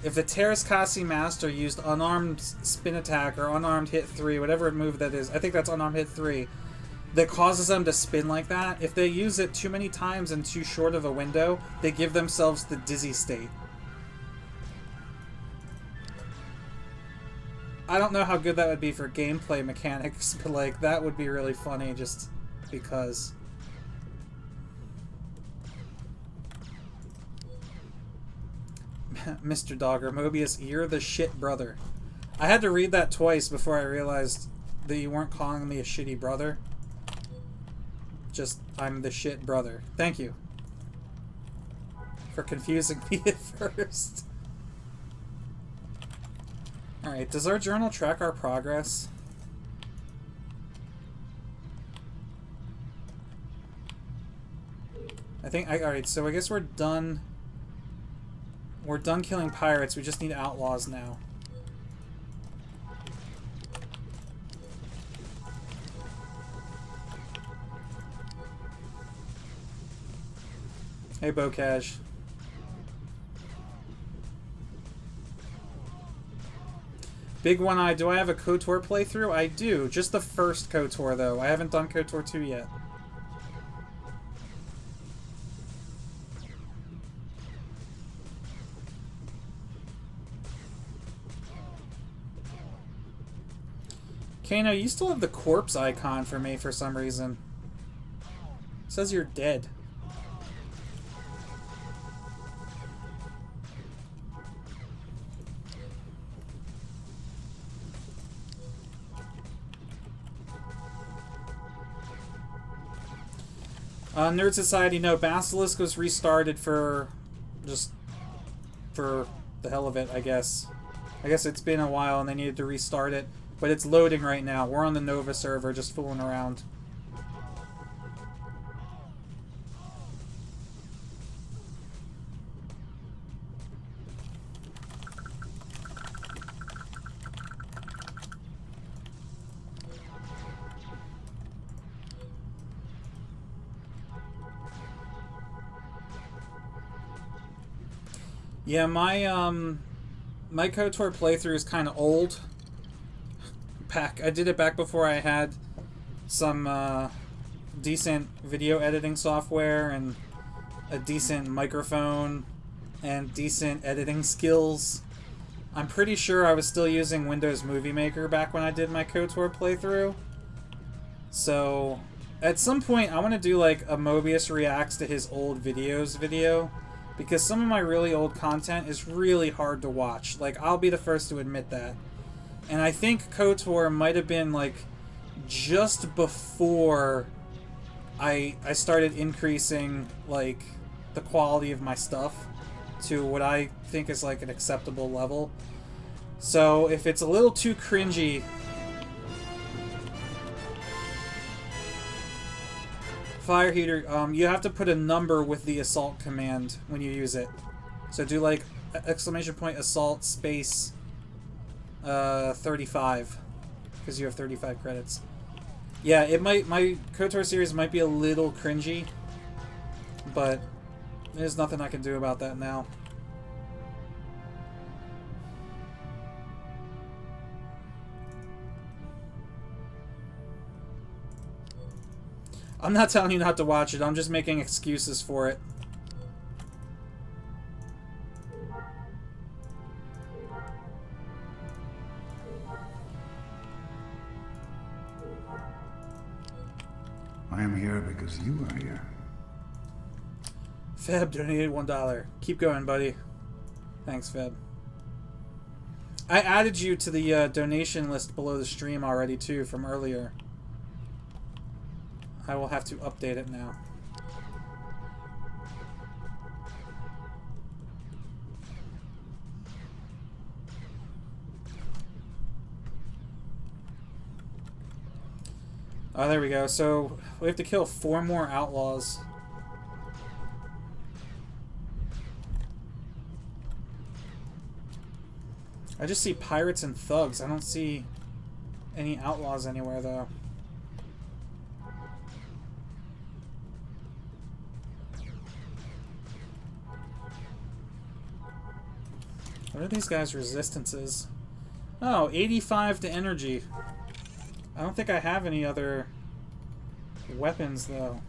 if the Terraskasi Master used unarmed spin attack or unarmed hit 3, whatever move that is, I think that's unarmed hit 3, that causes them to spin like that, if they use it too many times in too short of a window, they give themselves the dizzy state. I don't know how good that would be for gameplay mechanics, but like that would be really funny just because. Mr. Dogger, Mobius, you're the shit brother. I had to read that twice before I realized that you weren't calling me a shitty brother. Just, I'm the shit brother. Thank you for confusing me at first. Alright, does our journal track our progress? I think, alright, so I guess we're done. We're done killing pirates, we just need outlaws now. Hey, Bocage. Big One Eye, do I have a KOTOR playthrough? I do. Just the first KOTOR, though. I haven't done KOTOR 2 yet. Kano, you still have the corpse icon for me for some reason. It says you're dead. Nerd Society, no, Basilisk was restarted for the hell of it, I guess. I guess it's been a while and they needed to restart it, but it's loading right now. We're on the Nova server just fooling around. Yeah, my KOTOR playthrough is kind of old. I did it back before I had some decent video editing software and a decent microphone and decent editing skills. I'm pretty sure I was still using Windows Movie Maker back when I did my KOTOR playthrough. So, at some point, I want to do like a Mobius reacts to his old videos video. Because some of my really old content is really hard to watch. Like, I'll be the first to admit that. And I think KOTOR might have been, like, just before I started increasing, like, the quality of my stuff to what I think is, like, an acceptable level. So, if it's a little too cringy... Fire heater, you have to put a number with the assault command when you use it. So do, like, exclamation point assault space 35. Because you have 35 credits. Yeah, it might, my KOTOR series might be a little cringy. But there's nothing I can do about that now. I'm not telling you not to watch it, I'm just making excuses for it. I am here because you are here. Feb donated $1. Keep going, buddy. Thanks, Feb. I added you to the donation list below the stream already, too, from earlier. I will have to update it now. Oh, there we go. So, we have to kill 4 more outlaws. I just see pirates and thugs. I don't see any outlaws anywhere, though. What are these guys' resistances? Oh, 85 to energy. I don't think I have any other weapons, though.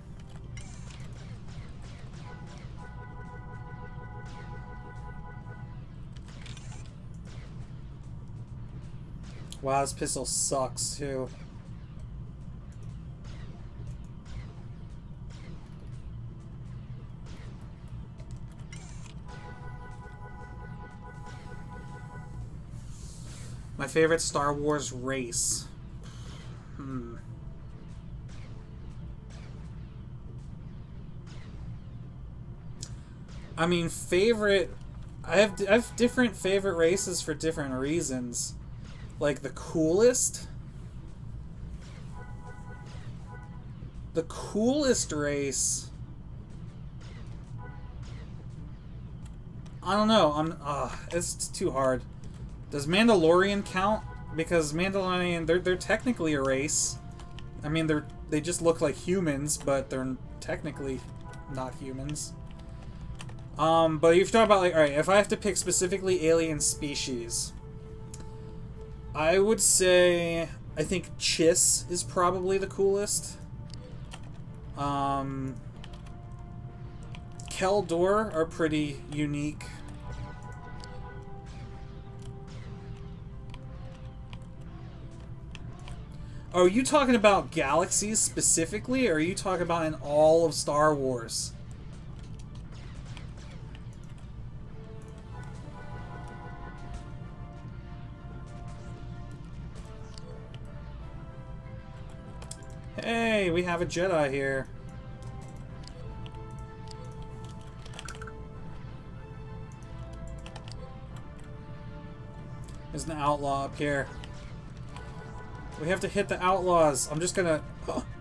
Wow, this pistol sucks, too. My favorite Star Wars race. I mean, favorite... I have different favorite races for different reasons. Like, the coolest... The coolest race... I don't know. It's too hard. Does Mandalorian count? Because Mandalorian, they're technically a race. I mean, they just look like humans, but they're technically not humans. But you've talked about, like, alright, if I have to pick specifically alien species, I would say, I think Chiss is probably the coolest. Keldor are pretty unique. Are you talking about galaxies specifically, or are you talking about in all of Star Wars? Hey, we have a Jedi here. There's an outlaw up here. We have to hit the outlaws. I'm just gonna...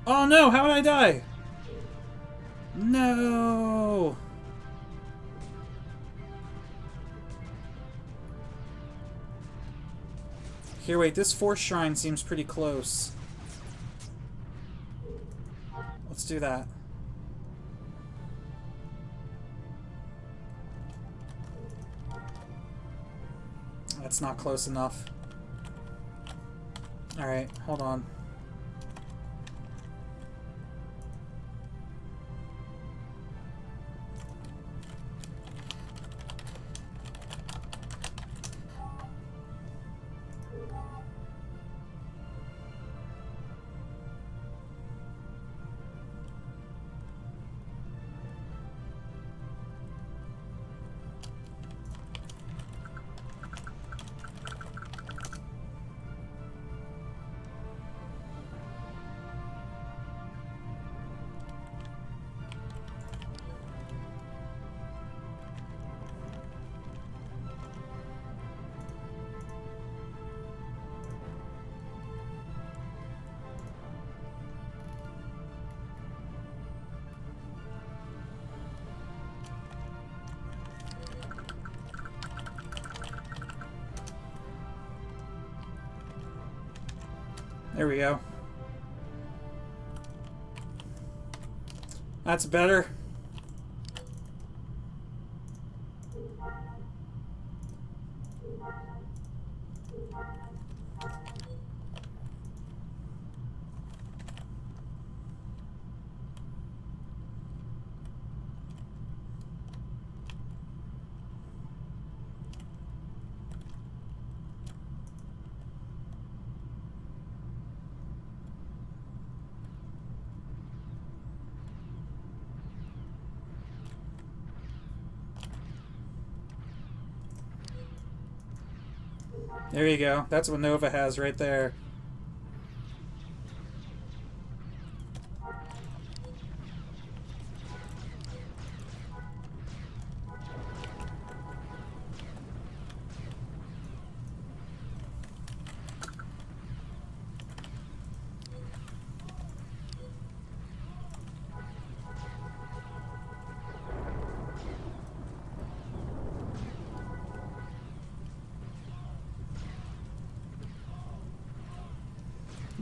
Oh no, how did I die? No! Here, wait, this Force Shrine seems pretty close. Let's do that. That's not close enough. Alright, hold on. There we go. That's better. There you go. That's what Nova has right there.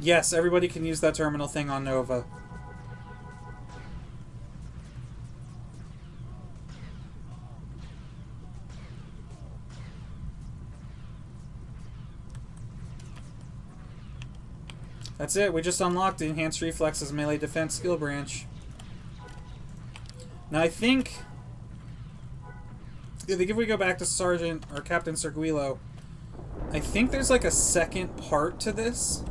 Yes, everybody can use that terminal thing on Nova. That's it, we just unlocked the Enhanced Reflexes Melee Defense skill branch. Now I think if we go back to Sergeant or Captain Serguilo, I think there's like a second part to this.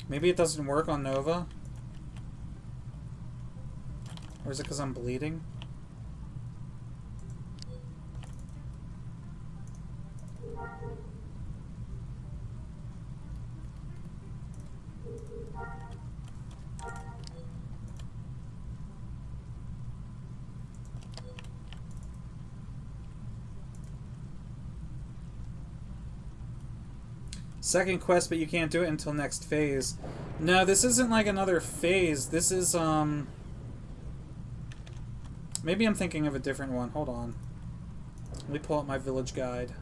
Maybe it doesn't work on Nova? Or is it because I'm bleeding? Second quest, but you can't do it until next phase. No, this isn't like another phase. This is, maybe I'm thinking of a different one. Hold on. Let me pull up my village guide.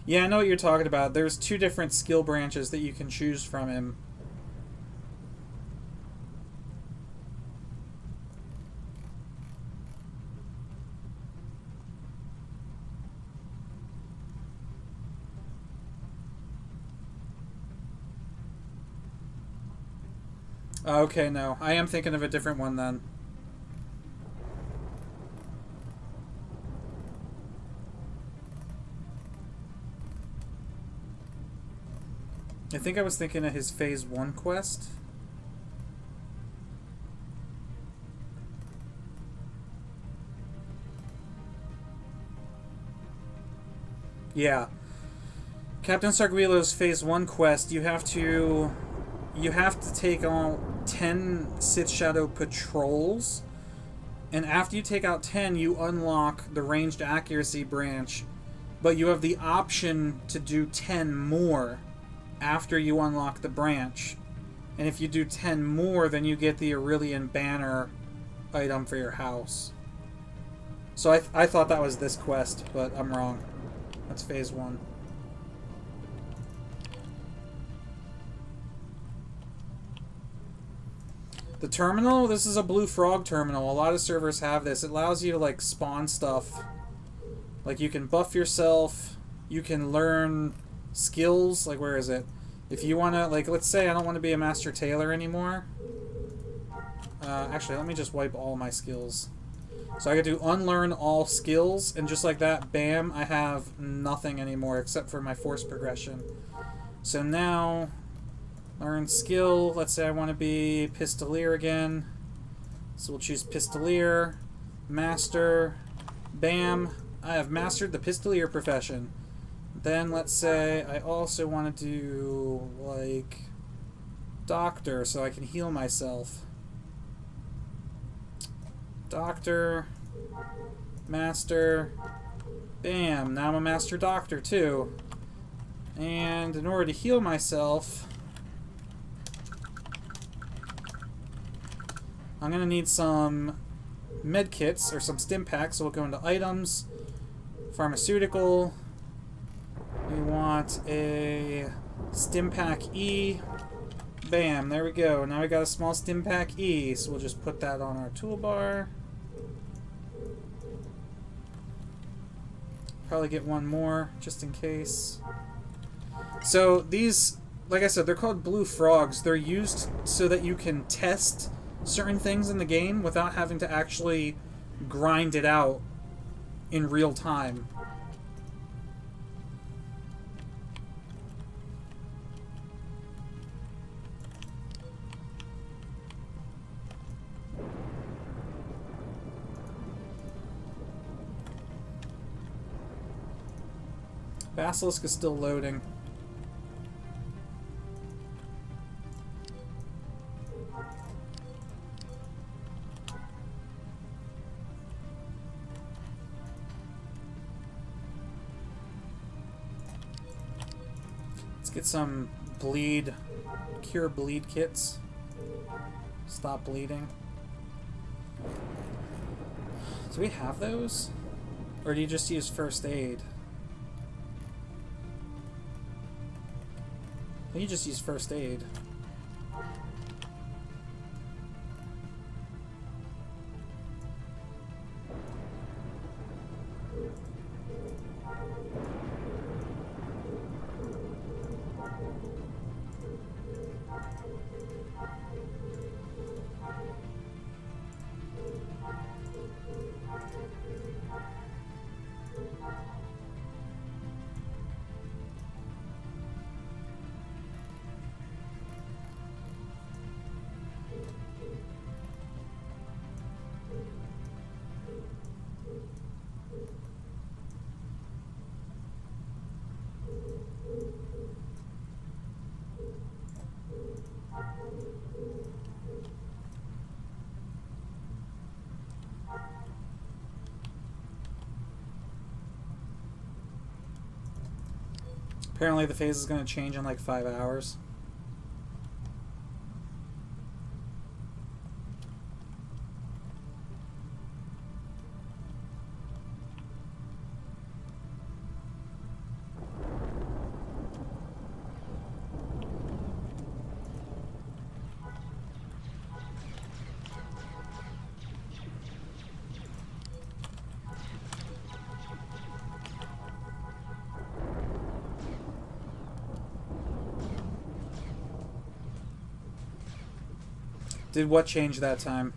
Yeah, I know what you're talking about. There's two different skill branches that you can choose from him. Okay, no. I am thinking of a different one then. I think I was thinking of his Phase 1 quest. Yeah. Captain Sarguilo's Phase 1 quest, you have to take on 10 Sith Shadow patrols, and after you take out 10, you unlock the ranged accuracy branch, but you have the option to do 10 more after you unlock the branch. And if you do 10 more, then you get the Aurelian banner item for your house. So I thought that was this quest, but I'm wrong. That's Phase 1. The terminal, this is a Blue Frog terminal. A lot of servers have this. It allows you to like spawn stuff. Like you can buff yourself, you can learn skills, like where is it? If you want to, like let's say I don't want to be a Master Tailor anymore. Actually, let me just wipe all my skills. So I get to unlearn all skills, and just like that, bam, I have nothing anymore except for my force progression. So now, learn skill. Let's say I want to be Pistolier again. So we'll choose Pistolier, Master, bam. I have mastered the Pistolier profession. Then let's say I also want to do, like, Doctor, so I can heal myself. Doctor. Master. Bam. Now I'm a Master Doctor, too. And in order to heal myself, I'm going to need some med kits, or some stim packs, so we'll go into items, pharmaceutical. We want a stim pack E. Bam, there we go. Now we got a small stim pack E, so we'll just put that on our toolbar. Probably get one more, just in case. So these, like I said, they're called blue frogs. They're used so that you can test certain things in the game without having to actually grind it out in real time. Basilisk is still loading. Let's get some cure bleed kits. Stop bleeding. Do we have those? Or do you just use first aid? You just use first aid. Apparently the phase is going to change in like 5 hours. Did what change that time?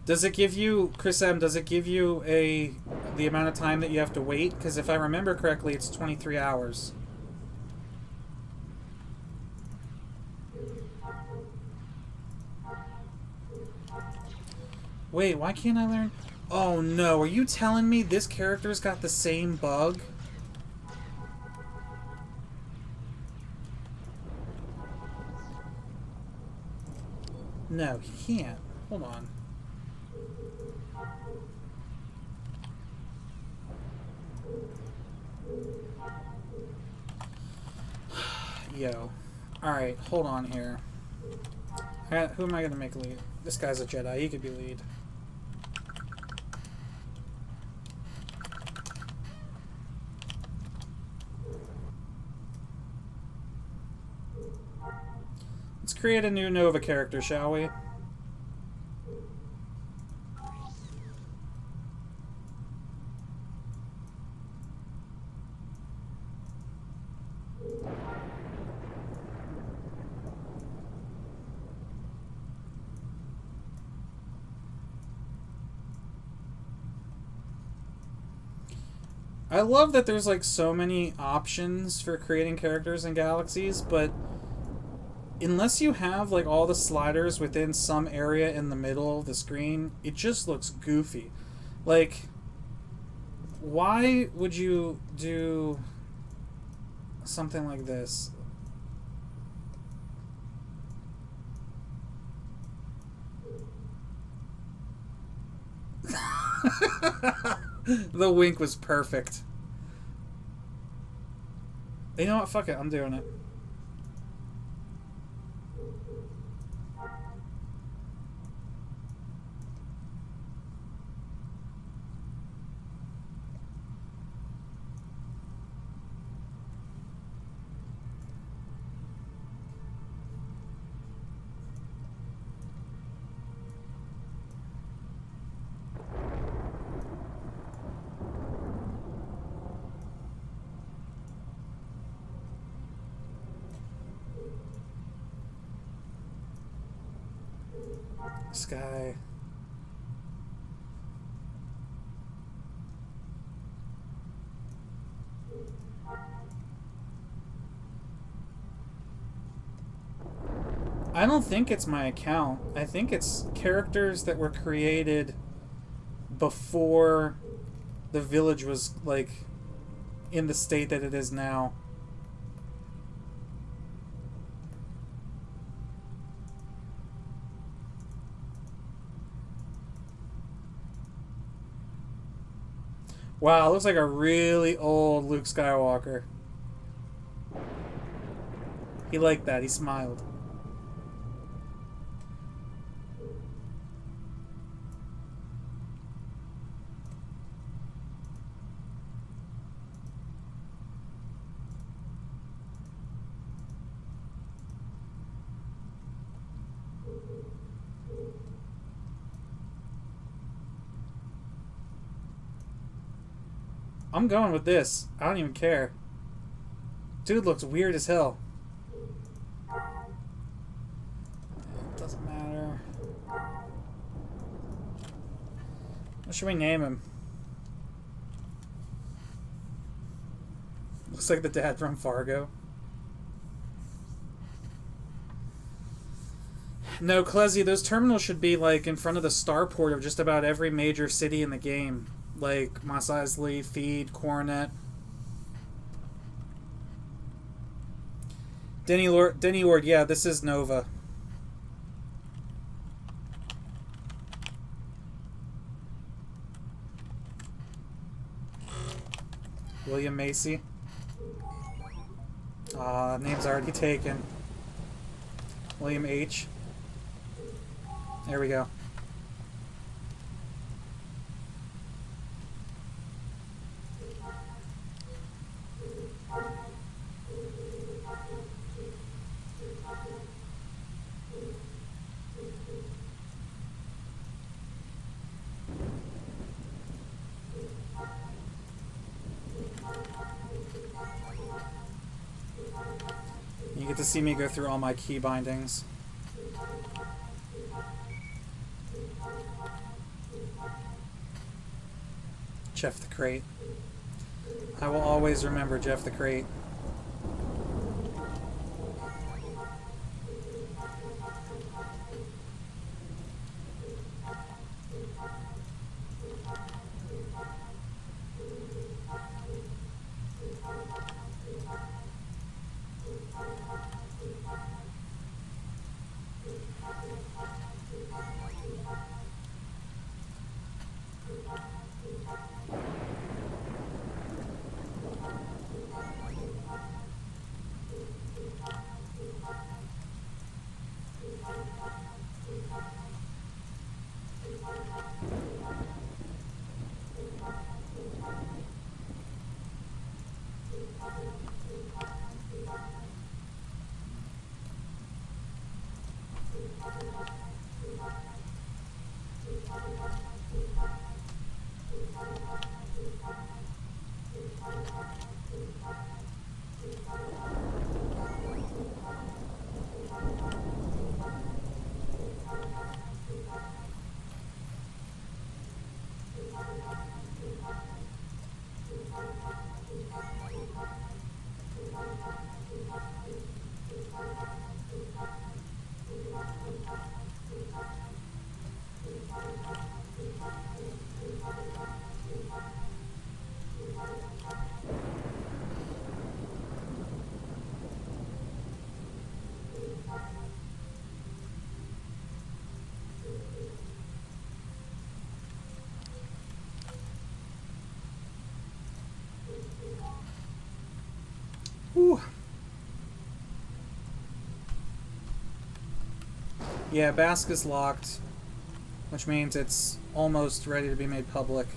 Does it give you, Chris M, does it give you the amount of time that you have to wait? Because if I remember correctly, it's 23 hours. Wait, why can't I learn? Oh no, are you telling me this character's got the same bug? No, he can't. Hold on. Yo. Alright, hold on here. Who am I gonna make lead? This guy's a Jedi, he could be lead. Let's create a new Nova character, shall we? I love that there's like so many options for creating characters in Galaxies, but unless you have like all the sliders within some area in the middle of the screen, it just looks goofy. Like, Why would you do something like this? The wink was perfect. You know what? Fuck it. I'm doing it. This guy. I don't think it's my account. I think it's characters that were created before the village was, like, in the state that it is now. Wow, looks like a really old Luke Skywalker. He liked that. He smiled. I'm going with this. I don't even care. Dude looks weird as hell. It doesn't matter. What should we name him? Looks like the dad from Fargo. No, Klezzy, those terminals should be like in front of the starport of just about every major city in the game. Like Mos Eisley, Feed, Coronet. Denny Ward, yeah, this is Nova. William Macy. Name's already taken. William H. There we go. You get to see me go through all my key bindings. Jeff the Crate. I will always remember Jeff the Crate. Whew. Yeah, Basque is locked, which means it's almost ready to be made public.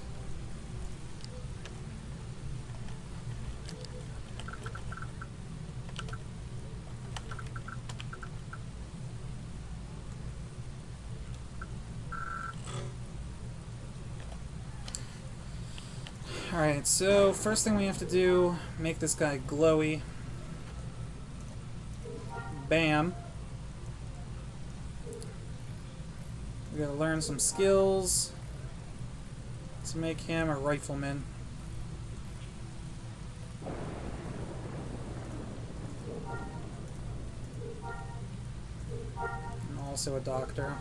Alright, so first thing we have to do, make this guy glowy. Bam. We gotta learn some skills to make him a rifleman. And also a doctor.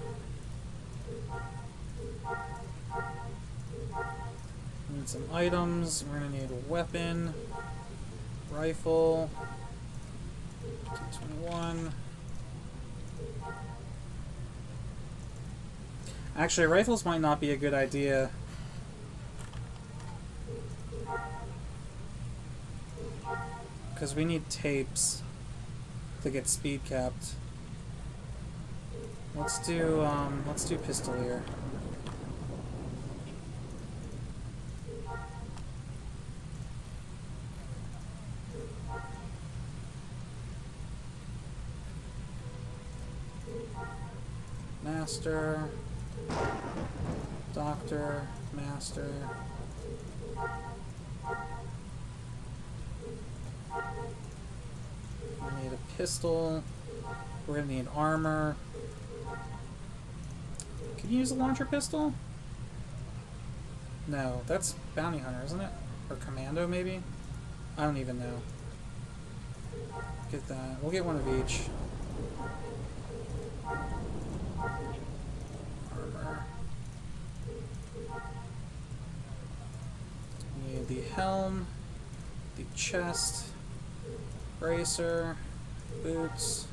Need some items. We're gonna need a weapon, rifle, 221. Actually, rifles might not be a good idea. Because we need tapes to get speed capped. Let's do pistolier. Master, doctor, master. We need a pistol. We're gonna need armor. Can you use a launcher pistol? No, that's bounty hunter, isn't it? Or commando, maybe? I don't even know. Get that. We'll get one of each. Armor. We need the helm, the chest, bracer, boots.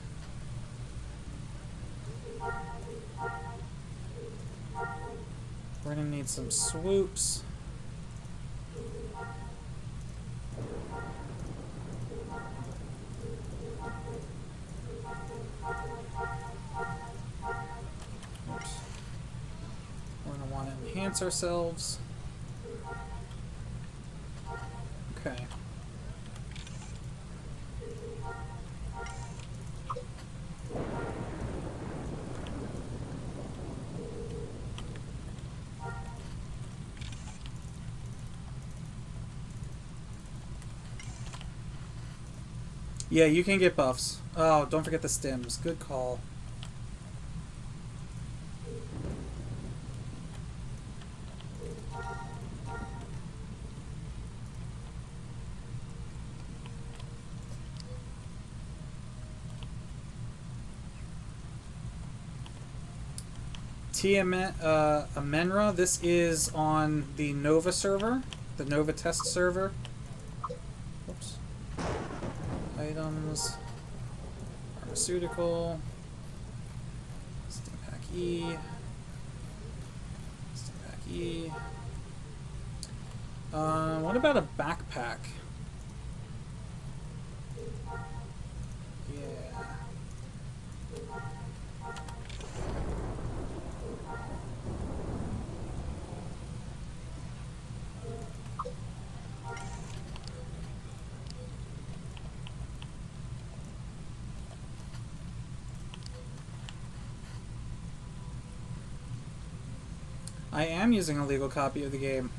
We're gonna need some swoops. Oops. We're gonna want to enhance ourselves. Okay. Yeah, you can get buffs. Oh, don't forget the stims. Good call. Amenra, this is on the Nova server, the Nova test server. Whoops. Items, pharmaceutical, Stimpack E, Stimpack E. What about a backpack? Yeah. I am using a legal copy of the game.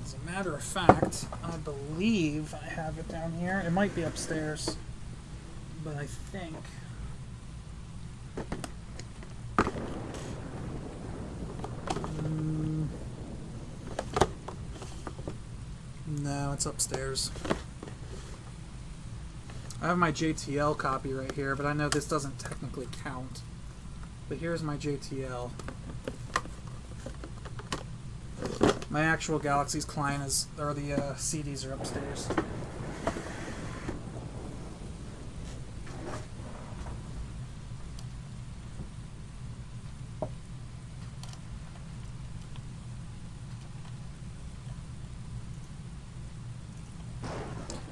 As a matter of fact, I believe I have it down here. It might be upstairs, but I think... No, it's upstairs. I have my JTL copy right here, but I know this doesn't technically count. But here's my JTL. My actual Galaxy's client is, or the CDs are upstairs.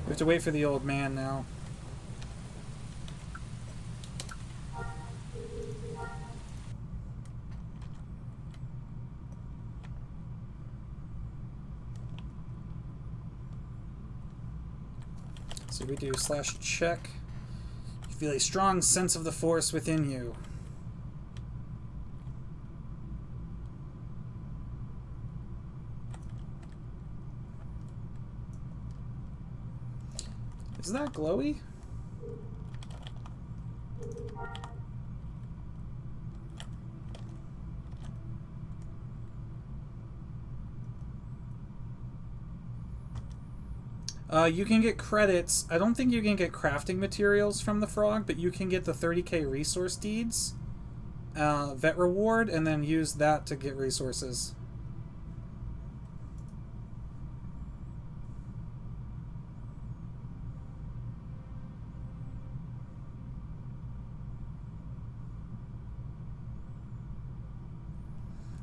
We have to wait for the old man now. So we do /check. You feel a strong sense of the force within you. Is that glowy? You can get credits. I don't think you can get crafting materials from the frog, but you can get the 30k resource deeds, vet reward, and then use that to get resources.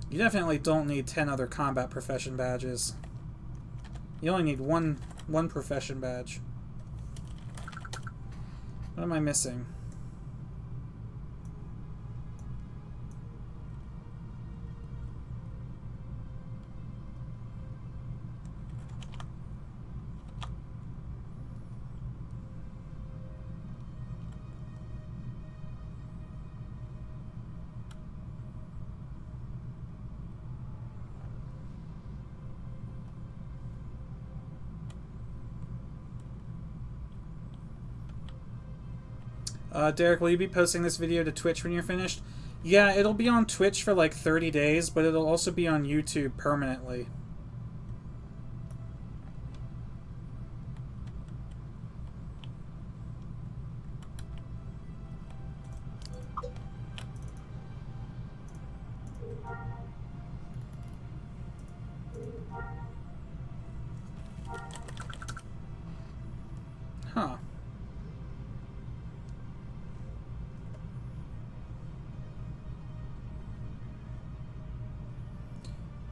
You definitely don't need 10 other combat profession badges. You only need one profession badge. What am I missing? Derek, will you be posting this video to Twitch when you're finished? Yeah, it'll be on Twitch for like 30 days, but it'll also be on YouTube permanently. Huh.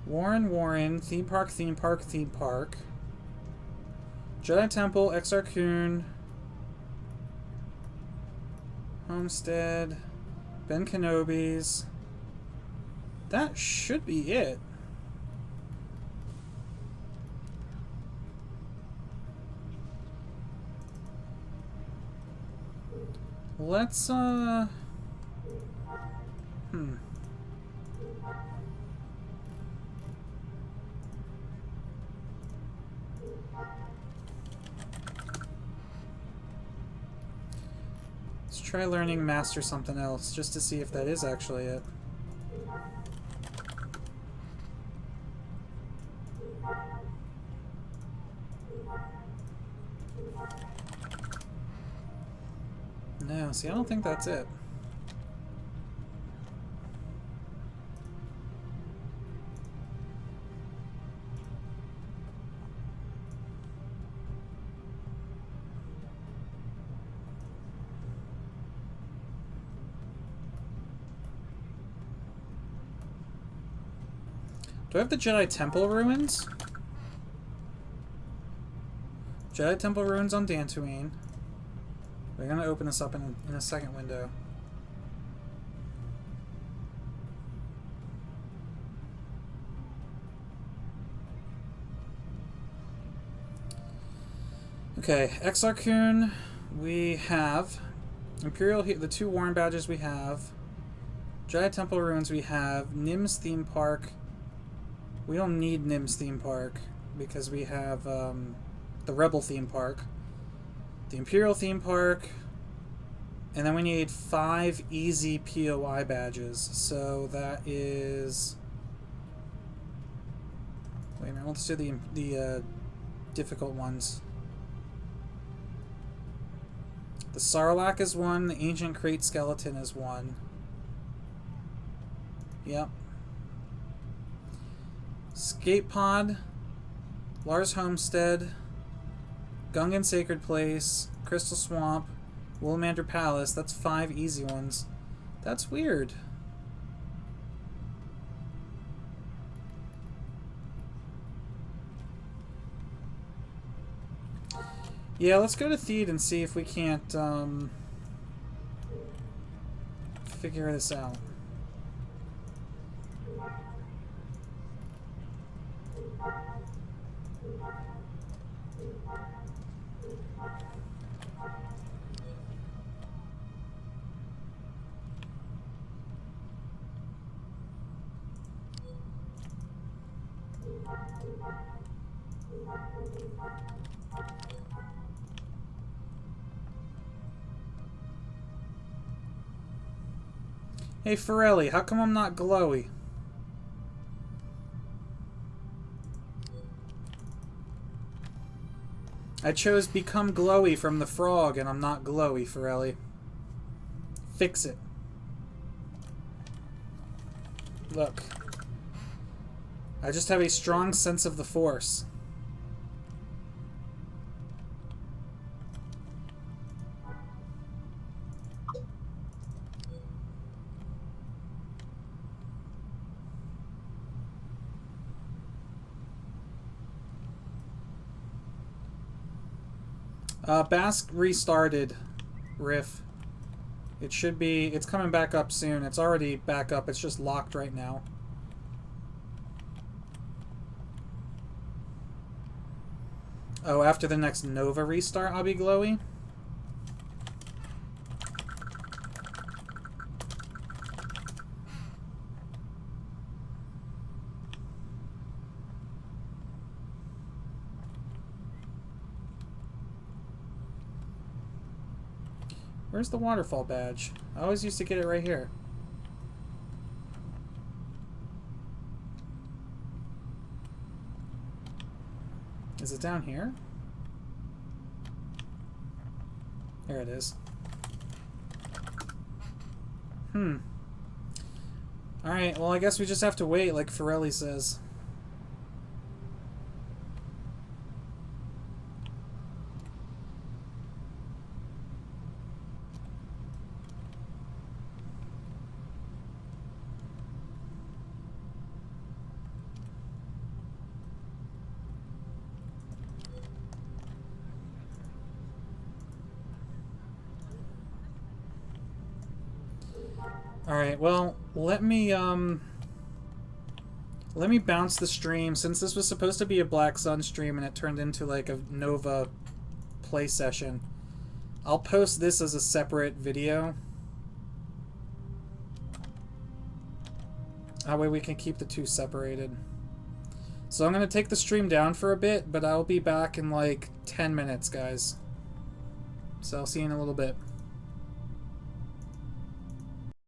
Warren, theme park, Jedi Temple, Exarchun, Homestead, Ben Kenobi's. That should be it. Let's, Let's try learning Master something else, just to see if that is actually it. No, see, I don't think that's it. Do I have the Jedi Temple ruins? Jedi Temple ruins on Dantooine. We're gonna open this up in a second window. Okay, Exarchun, we have Imperial, the 2 Warren badges we have. Jedi Temple ruins we have. Nim's theme park. We don't need Nim's theme park because we have the Rebel theme park, the Imperial theme park, and then we need 5 easy POI badges. So that is... Wait a minute, let's do the difficult ones. The Sarlacc is 1, the Ancient Crate Skeleton is 1. Yep. Skate Pod, Lars Homestead, Gungan Sacred Place, Crystal Swamp, Willamander Palace. That's 5 easy ones. That's weird. Yeah, let's go to Theed and see if we can't figure this out. Hey, Forelli, how come I'm not glowy? I chose Become Glowy from the frog, and I'm not glowy, Forelli. Fix it. Look. I just have a strong sense of the Force. Bask restarted, Riff. It should be... It's coming back up soon. It's already back up. It's just locked right now. Oh, after the next Nova restart, I'll be glowy? Where's the waterfall badge? I always used to get it right here. Is it down here? There it is. Alright, well I guess we just have to wait like Forelli says. Alright, well, let me bounce the stream. Since this was supposed to be a Black Sun stream and it turned into like a Nova play session, I'll post this as a separate video. That way we can keep the two separated. So I'm going to take the stream down for a bit, but I'll be back in like 10 minutes, guys. So I'll see you in a little bit.